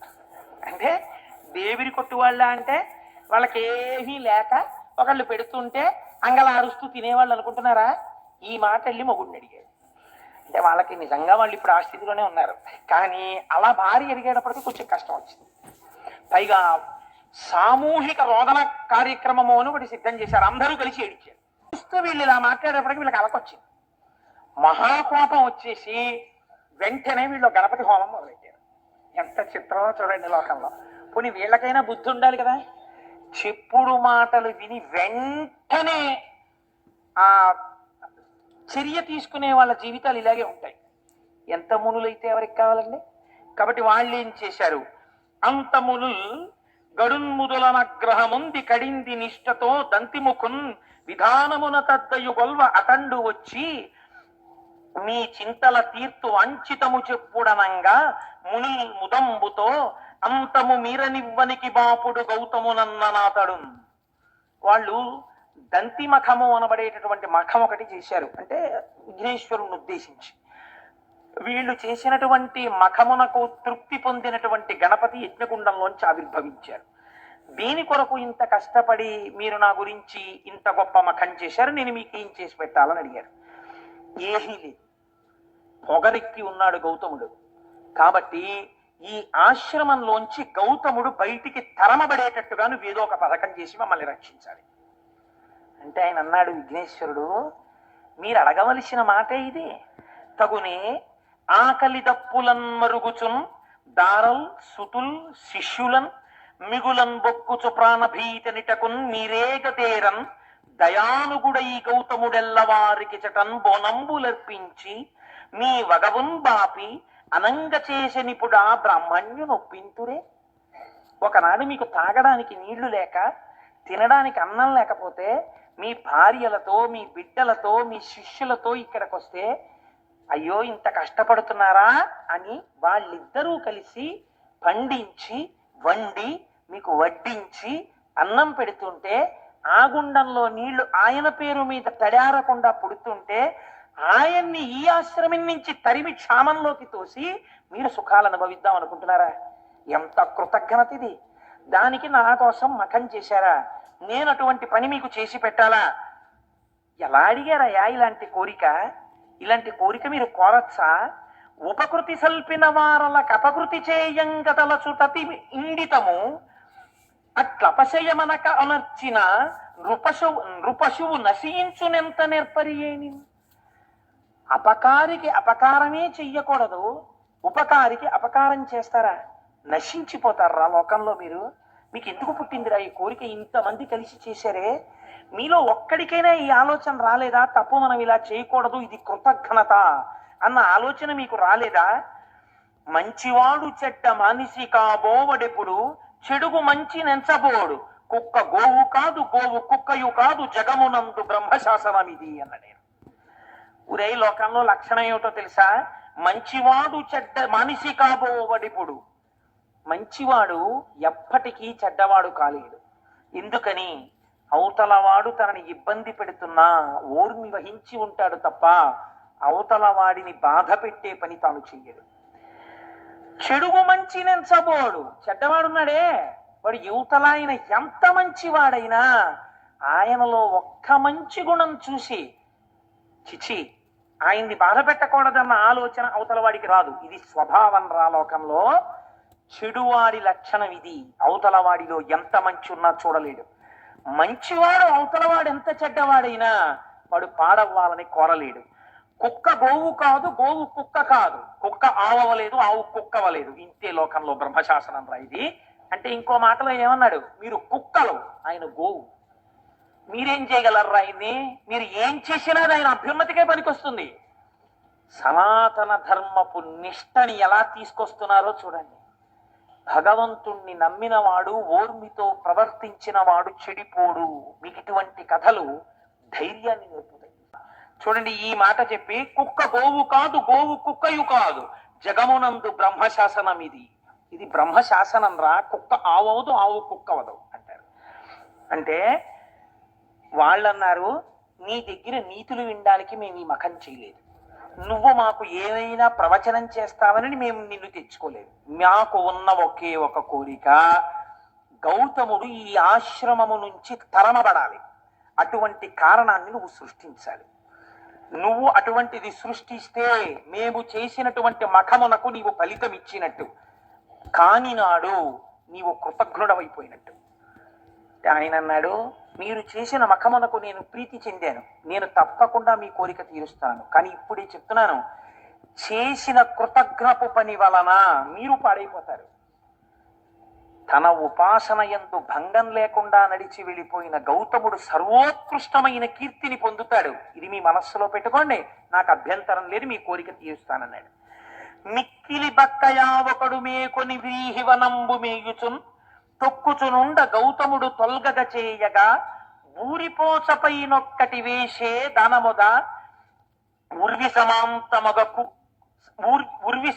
అంటే దేవిరి కొట్టు వాళ్ళ అంటే వాళ్ళకేమీ లేక ఒకళ్ళు పెడుతుంటే అంగలారుస్తూ తినేవాళ్ళు అనుకుంటున్నారా? ఈ మాట వెళ్ళి మొగుడిని అడిగాడు. అంటే వాళ్ళకి నిజంగా వాళ్ళు ఇప్పుడు ఆ స్థితిలోనే ఉన్నారు. కానీ అలా భార్య అడిగేటప్పటికీ కొంచెం కష్టం వచ్చింది. పైగా సామూహిక రోదన కార్యక్రమము అని ఒకటి సిద్ధం చేశారు. అందరూ కలిసి ఏడిచారు. చూస్తూ వీళ్ళు ఇలా మాట్లాడేటప్పటికి వీళ్ళకి అలకొచ్చింది. మహాకోపం వచ్చేసి వెంటనే వీళ్ళు గణపతి హోమం మొదలెట్టారు. ఎంత చిత్రమో చూడండి లోకంలో. పోనీ వీళ్ళకైనా బుద్ధి ఉండాలి కదా. చెప్పుడు మాటలు విని వెంటనే ఆ చర్య తీసుకునే వాళ్ళ జీవితాలు ఇలాగే ఉంటాయి. ఎంత మునులైతే ఎవరికి కావాలండి? కాబట్టి వాళ్ళు ఏం చేశారు? అంత మునుల్ గడున్ముదులనగ్రహముంది కడింది నిష్టతో దంతిముఖున్ విధానమున తద్దయు గొల్వ అటండు వచ్చి, మీ చింతల తీర్తు అంచితము చెప్పుడనంగా మునుల్ ముదంబుతో అంతము మీరనివ్వనికి బాపుడు గౌతమునన్ననాతడు. వాళ్ళు దంతి మఖము అనబడేటటువంటి మఖం ఒకటి చేశారు. అంటే విఘ్నేశ్వరుని ఉద్దేశించి వీళ్ళు చేసినటువంటి మఖమునకు తృప్తి పొందినటువంటి గణపతి యజ్ఞగుండంలోంచి ఆవిర్భవించారు. దీని కొరకు ఇంత కష్టపడి మీరు నా గురించి ఇంత గొప్ప మఖం చేశారు, నేను మీకు ఏం చేసి పెట్టాలని అడిగారు. ఏమీ లేదు, పొగరెక్కి ఉన్నాడు గౌతముడు. కాబట్టి ఈ ఆశ్రమంలోంచి గౌతముడు బయటికి తరమబడేటట్టుగా నువ్వు ఏదో ఒక పథకం చేసి మమ్మల్ని రక్షించాలి అంటే ఆయన అన్నాడు, విఘ్నేశ్వరుడు మీరు అడగవలసిన మాటే ఇది. తగునే ఆకలి దప్పులన్ మరుగుచున్ దారల్ సుతుల్ శిష్యులన్ మిగులన్ బొక్కుచు ప్రాణభీతనిటకున్ మీరేగదేరన్ దయానుగుడై గౌతముడెల్లవారికి చటన్ బోనంబులర్పించి మీ వగవున్ బాపి అనంగ చేసనిపుడా బ్రాహ్మణ్యు నొప్పింతురే. ఒకనాడు మీకు తాగడానికి నీళ్లు లేక, తినడానికి అన్నం లేకపోతే మీ భార్యలతో, మీ బిడ్డలతో, మీ శిష్యులతో ఇక్కడికి వస్తే అయ్యో ఇంత కష్టపడుతున్నారా అని వాళ్ళిద్దరూ కలిసి పండించి వండి మీకు వడ్డించి అన్నం పెడుతుంటే, ఆ గుండంలో నీళ్లు ఆయన పేరు మీద తడారకుండా పుడుతుంటే ఆయన్ని ఈ ఆశ్రమం నుంచి తరిమి క్షామంలోకి తోసి మీరు సుఖాలు అనుభవిద్దాం అనుకుంటున్నారా? ఎంత కృతజ్ఞత ఇది! దానికి నా కోసం మఖం చేశారా? నేను అటువంటి పని మీకు చేసి పెట్టాలా? ఎలా అడిగారయ్యా ఇలాంటి కోరిక? ఇలాంటి కోరిక మీరు కోరచ్చా? ఉపకృతి సల్పిన వారల కపకృతి చేయంగతలచుటతి ఇండితము అట్లపశయమనక అనర్చిన నృపశువు నశించునెంత నేర్పరియేని. అపకారికి అపకారమే చెయ్యకూడదు, ఉపకారికి అపకారం చేస్తారా? నశించిపోతారా లోకంలో మీరు? మీకు ఎందుకు పుట్టిందిరా ఈ కోరిక? ఇంతమంది కలిసి చేశారే, మీలో ఒక్కడికైనా ఈ ఆలోచన రాలేదా? తప్పు, మనం ఇలా చేయకూడదు, ఇది కృతజ్ఞత అన్న ఆలోచన మీకు రాలేదా? మంచివాడు చెడ్డ మనిషి కాబోవడెప్పుడు, చెడుగు మంచి నెంచబోడు, కుక్క గోవు కాదు, గోవు కుక్కయు కాదు, జగమునందు బ్రహ్మశాసనం ఇది అన్నడే. ఊరే లోకంలో లక్షణం ఏమిటో తెలుసా? మంచివాడు చెడ్డ మనిషి కాబోవడిప్పుడు. మంచివాడు ఎప్పటికీ చెడ్డవాడు కాలేడు. ఎందుకని? అవతలవాడు తనని ఇబ్బంది పెడుతున్నా ఓర్మి వహించి ఉంటాడు తప్ప అవతల వాడిని బాధ పెట్టే పని తాను చెయ్యడు. చెడుగు మంచి నెంచబోడు. చెడ్డవాడున్నాడే వాడు యువతల ఆయన ఎంత మంచివాడైనా ఆయనలో ఒక్క మంచి గుణం చూసి చిచి ఆయన్ని బాధ పెట్టకూడదన్న ఆలోచన అవతల వాడికి రాదు. ఇది స్వభావం రా లోకంలో. చెడువాడి లక్షణం ఇది. అవతల వాడిలో ఎంత మంచి ఉన్నా చూడలేడు. మంచివాడు అవతలవాడు ఎంత చెడ్డవాడైనా వాడు పాడవ్వాలని కోరలేడు. కుక్క గోవు కాదు, గోవు కుక్క కాదు, కుక్క ఆవవలేదు, ఆవు కుక్కవలేదు, ఇంతే లోకంలో బ్రహ్మశాసనం రా ఇది. అంటే ఇంకో మాటలో ఏమన్నాడు, మీరు కుక్కలు, ఆయన గోవు, మీరేం చేయగలరా ఆయన్ని? మీరు ఏం చేసినా ఆయన అభ్యున్నతికే పనికొస్తుంది. సనాతన ధర్మపు నిష్టని ఎలా తీసుకొస్తున్నారో చూడండి. భగవంతుణ్ణి నమ్మినవాడు, ఓర్మితో ప్రవర్తించిన వాడు చెడిపోడు. మీకు ఇటువంటి కథలు ధైర్యాన్ని నేర్పుతాయి. చూడండి, ఈ మాట చెప్పి కుక్క గోవు కాదు, గోవు కుక్కయు కాదు, జగమునందు బ్రహ్మశాసనం ఇది. ఇది బ్రహ్మశాసనం రా, కుక్క ఆవదు, ఆవు కుక్కవదు అంటారు. అంటే వాళ్ళన్నారు, నీ దగ్గర నీతులు వినడానికి మేము ఈ మఖం చేయలేదు, నువ్వు మాకు ఏమైనా ప్రవచనం చేస్తావని మేము నిన్ను తెచ్చుకోలేదు. మాకు ఉన్న ఒకే ఒక కోరిక, గౌతముడు ఈ ఆశ్రమము నుంచి తరమబడాలి. అటువంటి కారణాన్ని నువ్వు సృష్టించాలి. నువ్వు అటువంటిది సృష్టిస్తే మేము చేసినటువంటి మఖమునకు నీవు ఫలితం ఇచ్చినట్టు, కాని నాడు నీవు కృతజ్ఞుడవైపోయినట్టు. ఆయన అన్నాడు, మీరు చేసిన మఖమునకు నేను ప్రీతి చెందాను, నేను తప్పకుండా మీ కోరిక తీరుస్తాను. కానీ ఇప్పుడే చెప్తున్నాను, చేసిన కృతజ్ఞపు పని వలన మీరు పాడైపోతారు. తన ఉపాసన యందు భంగం లేకుండా నడిచి వెళ్ళిపోయిన గౌతముడు సర్వోత్కృష్టమైన కీర్తిని పొందుతాడు. ఇది మీ మనస్సులో పెట్టుకోండి, నాకు అభ్యంతరం లేదు, మీ కోరిక తీరుస్తానన్నాడు. మిక్కిలి బక్కయా ఒకడు మేకొని వ్రీహివనంబు మేయుచున్ తొక్కుచునుండ గౌతముడు తొల్గగ చేయగా, ఊరిపోచపై నొక్కటి వేషే దానముద ఉర్వి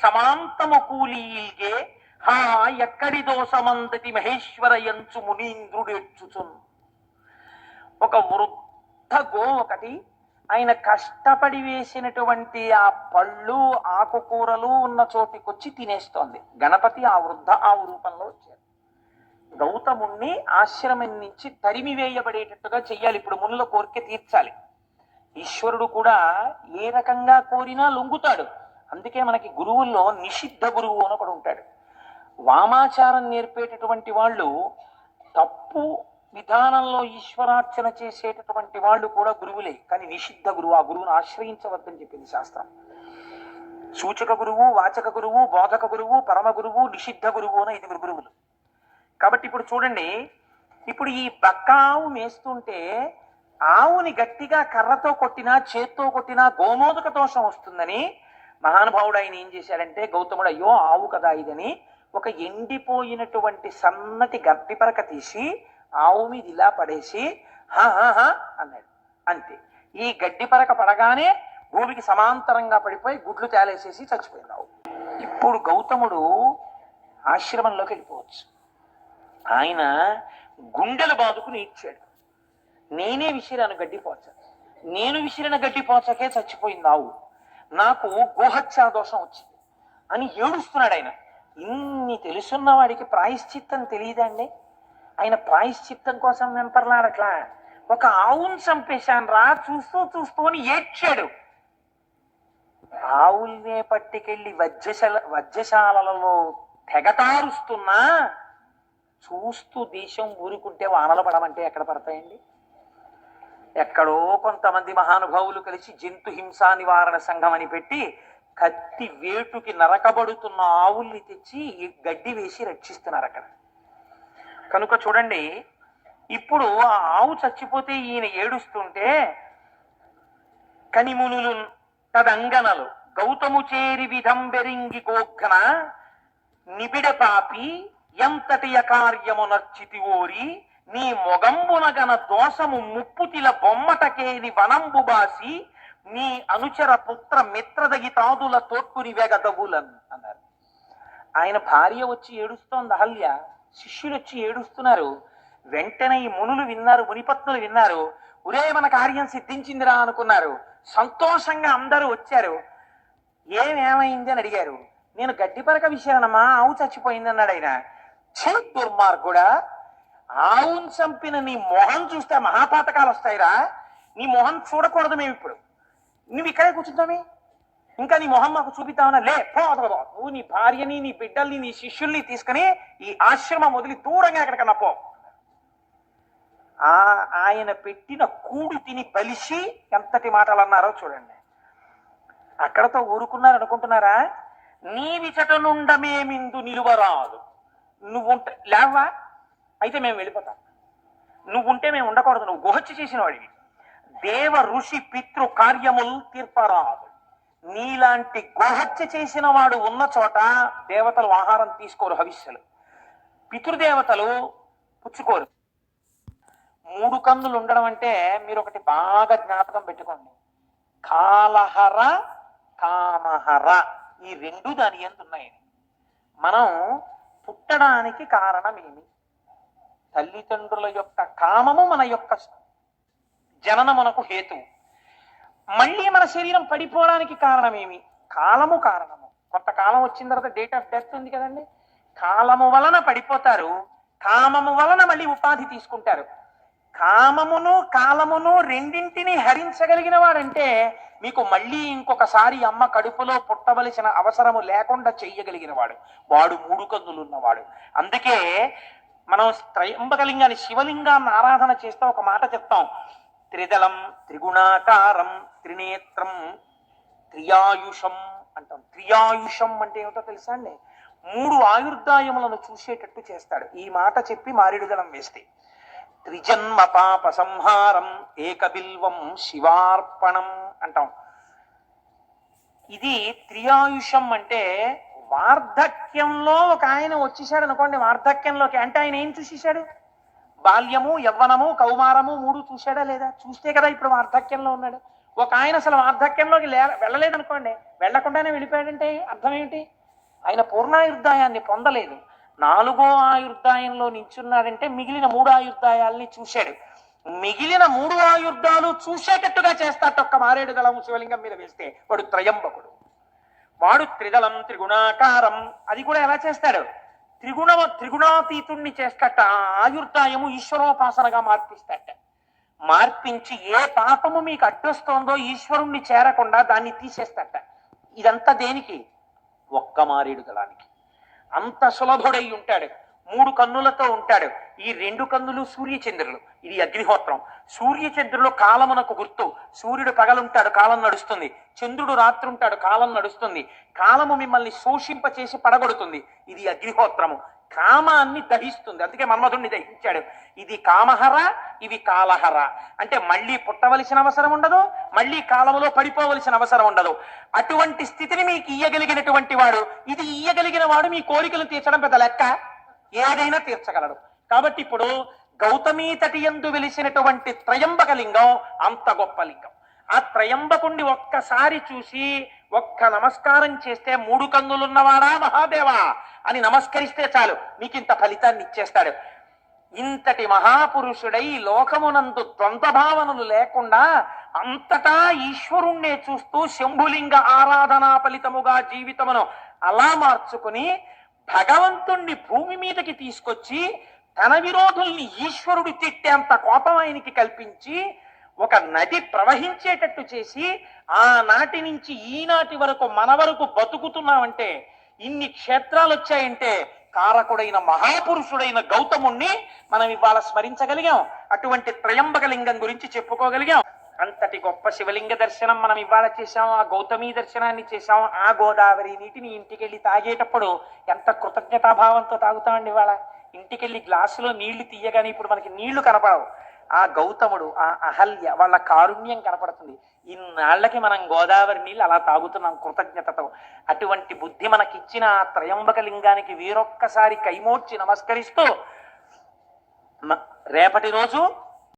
సమాంతము కూలీల్గే, హా ఎక్కడి దోషమందతి మహేశ్వర యంచు మునీంద్రుడెచ్చుచున్. ఒక వృద్ధ గో ఒకటి, ఆయన కష్టపడి వేసినటువంటి ఆ పళ్ళు ఆకుకూరలు ఉన్న చోటికొచ్చి తినేస్తోంది. గణపతి ఆ వృద్ధ ఆవు రూపంలో వచ్చారు. గౌతముణ్ణి ఆశ్రమం నుంచి తరిమి వేయబడేటట్టుగా చెయ్యాలి. ఇప్పుడు మునుల కోరిక తీర్చాలి. ఈశ్వరుడు కూడా ఏ రకంగా కోరినా లొంగుతాడు. అందుకే మనకి గురువుల్లో నిషిద్ధ గురువు అని ఒకడు ఉంటాడు. వామాచారం నేర్పేటటువంటి వాళ్ళు, తప్పు విధానంలో ఈశ్వరార్చన చేసేటటువంటి వాళ్ళు కూడా గురువులే. కానీ నిషిద్ధ గురువు, ఆ గురువును ఆశ్రయించవద్దని చెప్పింది శాస్త్రం. సూచక గురువు, వాచక గురువు, బోధక గురువు, పరమ గురువు, నిషిద్ధ గురువు అని 5 గురువులు. కాబట్టి ఇప్పుడు చూడండి, ఇప్పుడు ఈ బక్క ఆవు మేస్తుంటే ఆవుని గట్టిగా కర్రతో కొట్టినా చేత్తో కొట్టినా గోమోదక దోషం వస్తుందని మహానుభావుడు ఆయన ఏం చేశారంటే, గౌతముడు అయ్యో ఆవు కదా ఇదని ఒక ఎండిపోయినటువంటి సన్నటి గడ్డిపరక తీసి ఆవు మీద ఇలా పడేసి హా అన్నాడు. అంతే, ఈ గడ్డిపరక పడగానే భూమికి సమాంతరంగా పడిపోయి గుడ్లు తేలేసేసి చచ్చిపోయింది ఆవు. ఇప్పుడు గౌతముడు ఆశ్రమంలోకి వెళ్ళిపోవచ్చు. ఆయన గుండెలు బాదుకుని ఇచ్చాడు, నేనే విసిరాను గడ్డిపోచ, నేను విసిరిన గడ్డిపోచకే చచ్చిపోయింది ఆవు, నాకు గోహత్యా దోషం వచ్చింది అని ఏడుస్తున్నాడు ఆయన. ఇన్ని తెలుసున్న వాడికి ప్రాయశ్చిత్తం తెలియదండి. ఆయన ప్రాయశ్చిత్తం కోసం వెంపర్లాడట్లా, ఒక ఆవును చంపేశాను రా చూస్తూ చూస్తూ అని ఏడ్చాడు. ఆవుల్నే పట్టుకెళ్ళి వజ్రశాలలో తెగతారుస్తున్నా చూస్తూ దేశం ఊరుకుంటే వానలు పడమంటే ఎక్కడ పడతాయండి? ఎక్కడో కొంతమంది మహానుభావులు కలిసి జంతు హింసా నివారణ సంఘం అని పెట్టి కత్తి వేటుకి నరకబడుతున్న ఆవుల్ని తెచ్చి గడ్డి వేసి రక్షిస్తున్నారు అక్కడ. కనుక చూడండి, ఇప్పుడు ఆ ఆవు చచ్చిపోతే ఈయన ఏడుస్తుంటే కనిమునులు తదంగనలు గౌతము చేరి విధం బెరింగి గోఘన నిబిడ పాపి ఎంతటి అకార్యము నర్చితి ఓరి, నీ మొగంబునగన దోషము ముప్పుతిల బొమ్మటకేని వనంబు బాసి, నీ అనుచర పుత్ర మిత్రదగి తాదుల తోట్టుని వెగదవులన్ అన్నారు. ఆయన భార్య వచ్చి ఏడుస్తోంది అహల్య, శిష్యులు వచ్చి ఏడుస్తున్నారు. వెంటనే ఈ మునులు విన్నారు, మునిపత్నులు విన్నారు. ఒరే మన కార్యం సిద్ధించిందిరా అనుకున్నారు. సంతోషంగా అందరూ వచ్చారు. ఏమైంది అని అడిగారు. నేను గడ్డిపరక విషయానమ్మా, ఆవు చచ్చిపోయింది అన్నాడు ఆయన. ఛీ దుర్మార్గుడా, ఆవును చంపిన నీ మొహం చూస్తే మహాపాతకాలు వస్తాయిరా, నీ మొహం చూడకూడదు మేము ఇప్పుడు, నువ్వు ఇక్కడే కూర్చుంటామే, ఇంకా నీ మొహం మాకు చూపిస్తావన్నా, లే పోదు, నువ్వు నీ భార్యని నీ బిడ్డల్ని నీ శిష్యుల్ని తీసుకుని ఈ ఆశ్రమం వదిలి దూరంగా ఎక్కడికన్నా పో. ఆయన పెట్టిన కూడు తిని బలిసి ఎంతటి మాటలు అన్నారో చూడండి. అక్కడతో ఊరుకున్నారు అనుకుంటున్నారా? నీవిచట నుండమేమిందు నిలువరాదు. నువ్వుంటే లేవా, అయితే మేము వెళ్ళిపోతాం. నువ్వుంటే మేము ఉండకూడదు, నువ్వు గుహత్య చేసిన వాడివి. దేవ ఋషి పితృ కార్యములు తీర్పరాదు. నీలాంటి గుహత్య చేసిన వాడు ఉన్న చోట దేవతలు ఆహారం తీసుకోరు, హవిస్సులు. పితృదేవతలు పుచ్చుకోరు. 3 కన్నులు ఉండడం అంటే మీరు ఒకటి బాగా జ్ఞాపకం పెట్టుకోండి. కాలహర, కామహర, ఈ 2 దాని యందు ఉన్నాయి. మనం పుట్టడానికి కారణమేమి? తల్లిదండ్రుల యొక్క కామము మన యొక్క జననమునకు హేతువు. మళ్ళీ మన శరీరం పడిపోవడానికి కారణమేమి? కాలము కారణము. కొంతకాలం వచ్చిన తర్వాత డేట్ ఆఫ్ డెత్ ఉంది కదండి. కాలము వలన పడిపోతారు, కామము వలన మళ్ళీ ఉపాధి తీసుకుంటారు. కామమును కాలమును రెండింటినీ హరించగలిగిన వాడంటే మీకు మళ్ళీ ఇంకొకసారి అమ్మ కడుపులో పుట్టవలసిన అవసరము లేకుండా చెయ్యగలిగిన వాడు, వాడు 3 కన్నులు ఉన్నవాడు. అందుకే మనం త్రయంబకలింగాన్ని, శివలింగాన్ని ఆరాధన చేస్తే ఒక మాట చెప్తాం. త్రిదళం త్రిగుణాకారం త్రినేత్రం త్రియాయుషం అంటాం. త్రియాయుషం అంటే ఏమిటో తెలుసా అండి? 3 ఆయుర్దాయములను చూసేటట్టు చేస్తాడు. ఈ మాట చెప్పి మారేడుదలం వేస్తే త్రిజన్మ పాప సంహారం ఏకబిల్వం శివార్పణం అంటాం. ఇది త్రియాయుషం అంటే వార్ధక్యంలో ఒక ఆయన వచ్చేసాడు అనుకోండి. వార్ధక్యంలోకి అంటే ఆయన ఏం చూసేశాడు? బాల్యము, యవ్వనము, కౌమారము 3 చూశాడా లేదా? చూస్తే కదా ఇప్పుడు వార్ధక్యంలో ఉన్నాడు. ఒక ఆయన అసలు వార్ధక్యంలోకి వెళ్ళలేదనుకోండి, వెళ్లకుండానే వెళ్ళిపోయాడంటే అర్థం ఏమిటి? ఆయన పూర్ణాయుర్దాయాన్ని పొందలేదు. 4వ ఆయుర్దాయంలో నించున్నాడంటే మిగిలిన 3 ఆయుర్దాయాల్ని చూశాడు. మిగిలిన 3 ఆయుర్దాలు చూసేటట్టుగా చేస్తాట ఒక్క మారేడు దళం శివలింగం మీద వేస్తే వాడు త్రయంబకుడు. వాడు త్రిదళం త్రిగుణాకారం, అది కూడా ఎలా చేస్తాడు? త్రిగుణాతీతుణ్ణి చేస్తాట. ఆయుర్దాయము ఈశ్వరోపాసనగా మార్పిస్తాట. మార్పించి ఏ పాపము మీకు అడ్డొస్తోందో ఈశ్వరుణ్ణి చేరకుండా దాన్ని తీసేస్తాట. ఇదంతా దేనికి? ఒక్క మారేడు దళానికి. అంత సులభుడై ఉంటాడు. 3 కన్నులతో ఉంటాడు. ఈ 2 కన్నులు సూర్యచంద్రులు, ఇది అగ్నిహోత్రం. సూర్యచంద్రులు కాలమునకు గుర్తు. సూర్యుడు పగలుంటాడు, కాలం నడుస్తుంది. చంద్రుడు రాత్రి ఉంటాడు, కాలం నడుస్తుంది. కాలము మిమ్మల్ని శోషింపచేసి పడగొడుతుంది, ఇది అగ్నిహోత్రము. కామాన్ని దహిస్తుంది, అందుకే మన్మధుణ్ణి దహించాడు. ఇది కామహర, ఇవి కాలహర. అంటే మళ్ళీ పుట్టవలసిన అవసరం ఉండదు, మళ్ళీ కాలములో పడిపోవలసిన అవసరం ఉండదు. అటువంటి స్థితిని మీకు ఇయ్యగలిగినటువంటి వాడు, ఇది ఇయ్యగలిగిన వాడు మీ కోరికలు తీర్చడం పెద్ద లెక్క, ఏదైనా తీర్చగలడు. కాబట్టి ఇప్పుడు గౌతమీ తటి యందు వెలిసినటువంటి త్రయంబకలింగం అంత గొప్ప లింగం. ఆ త్రయంబకుణ్ణి ఒక్కసారి చూసి ఒక్క నమస్కారం చేస్తే 3 కన్నులున్నవాడా మహాదేవా అని నమస్కరిస్తే చాలు, మీకు ఇంత ఫలితాన్ని ఇచ్చేస్తాడు. ఇంతటి మహాపురుషుడై లోకమునందు ద్వంద్వభావనలు లేకుండా అంతటా ఈశ్వరుణ్ణే చూస్తూ శంభులింగ ఆరాధనా ఫలితముగా జీవితమును అలా మార్చుకుని భగవంతుణ్ణి భూమి మీదకి తీసుకొచ్చి తన విరోధుల్ని ఈశ్వరుడు తిట్టేంత కోపం ఆయనకి కల్పించి ఒక నది ప్రవహించేటట్టు చేసి ఆనాటి నుంచి ఈనాటి వరకు మన వరకు బతుకుతున్నామంటే, ఇన్ని క్షేత్రాలు వచ్చాయంటే కారకుడైన మహాపురుషుడైన గౌతముణ్ణి మనం ఇవాళ స్మరించగలిగాం. అటువంటి త్రయంబకలింగం గురించి చెప్పుకోగలిగాం. అంతటి గొప్ప శివలింగ దర్శనం మనం ఇవాళ చేశాం. ఆ గౌతమీ దర్శనాన్ని చేశాం. ఆ గోదావరి నీటిని ఇంటికెళ్ళి తాగేటప్పుడు ఎంత కృతజ్ఞతాభావంతో తాగుతామండి. ఇవాళ ఇంటికెళ్ళి గ్లాసులో నీళ్లు తీయగానే ఇప్పుడు మనకి నీళ్లు కనపడవు. ఆ గౌతముడు, ఆ అహల్య వాళ్ళ కారుణ్యం కనపడుతుంది. ఇన్నాళ్లకి మనం గోదావరి నీళ్ళు అలా తాగుతున్నాం కృతజ్ఞతతో. అటువంటి బుద్ధి మనకిచ్చిన ఆ త్రయంబక లింగానికి వీరొక్కసారి కైమోడ్చి నమస్కరిస్తూ రేపటి రోజు